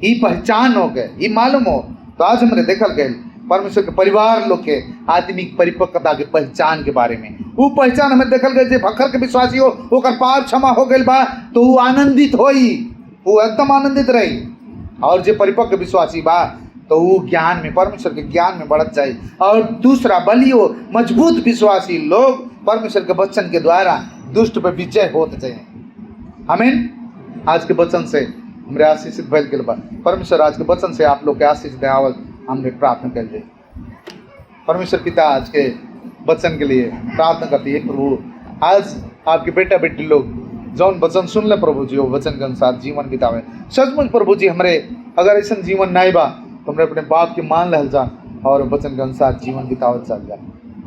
ये पहचान हो गए, ये मालूम हो। तो आज हमने देखल गए परमेश्वर के परिवार लोग के आत्मिक परिपक्वता के पहचान के बारे में। वो पहचान हमें देखल गए, जे भखर के विश्वासी हो, ओकर पाप क्षमा हो गए बा, तो वो आनंदित होई, वो एकदम आनंदित रही। और जे परिपक्व विश्वासी बा, तो वो ज्ञान में, परमेश्वर के ज्ञान में बढ़त जाए। और दूसरा बलियो मजबूत विश्वासी लोग परमेश्वर के वचन के द्वारा दुष्ट पर विजय होते जाए। आमीन। आज के वचन से हमरे आशीषित भइल गेल बा। परमेश्वर आज के वचन से आप लोग के आशीष देवल हमने प्रार्थना कर जाए। परमेश्वर पिता आज के वचन के लिए प्रार्थना करती है प्रभु, आज आपके बेटा बेटी लोग जौन वचन सुन ले प्रभु जी, वो वचन के अनुसार जीवन बितावे। सचमुच प्रभु जी, हमरे अगर ऐसा जीवन नहीं बा तो हमरे अपने बाप के मान लहल जा और वचन के अनुसार जीवन बितावल चल जा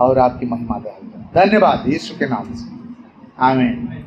और आपकी महिमा दे। धन्यवाद यीशु के नाम से, आमीन।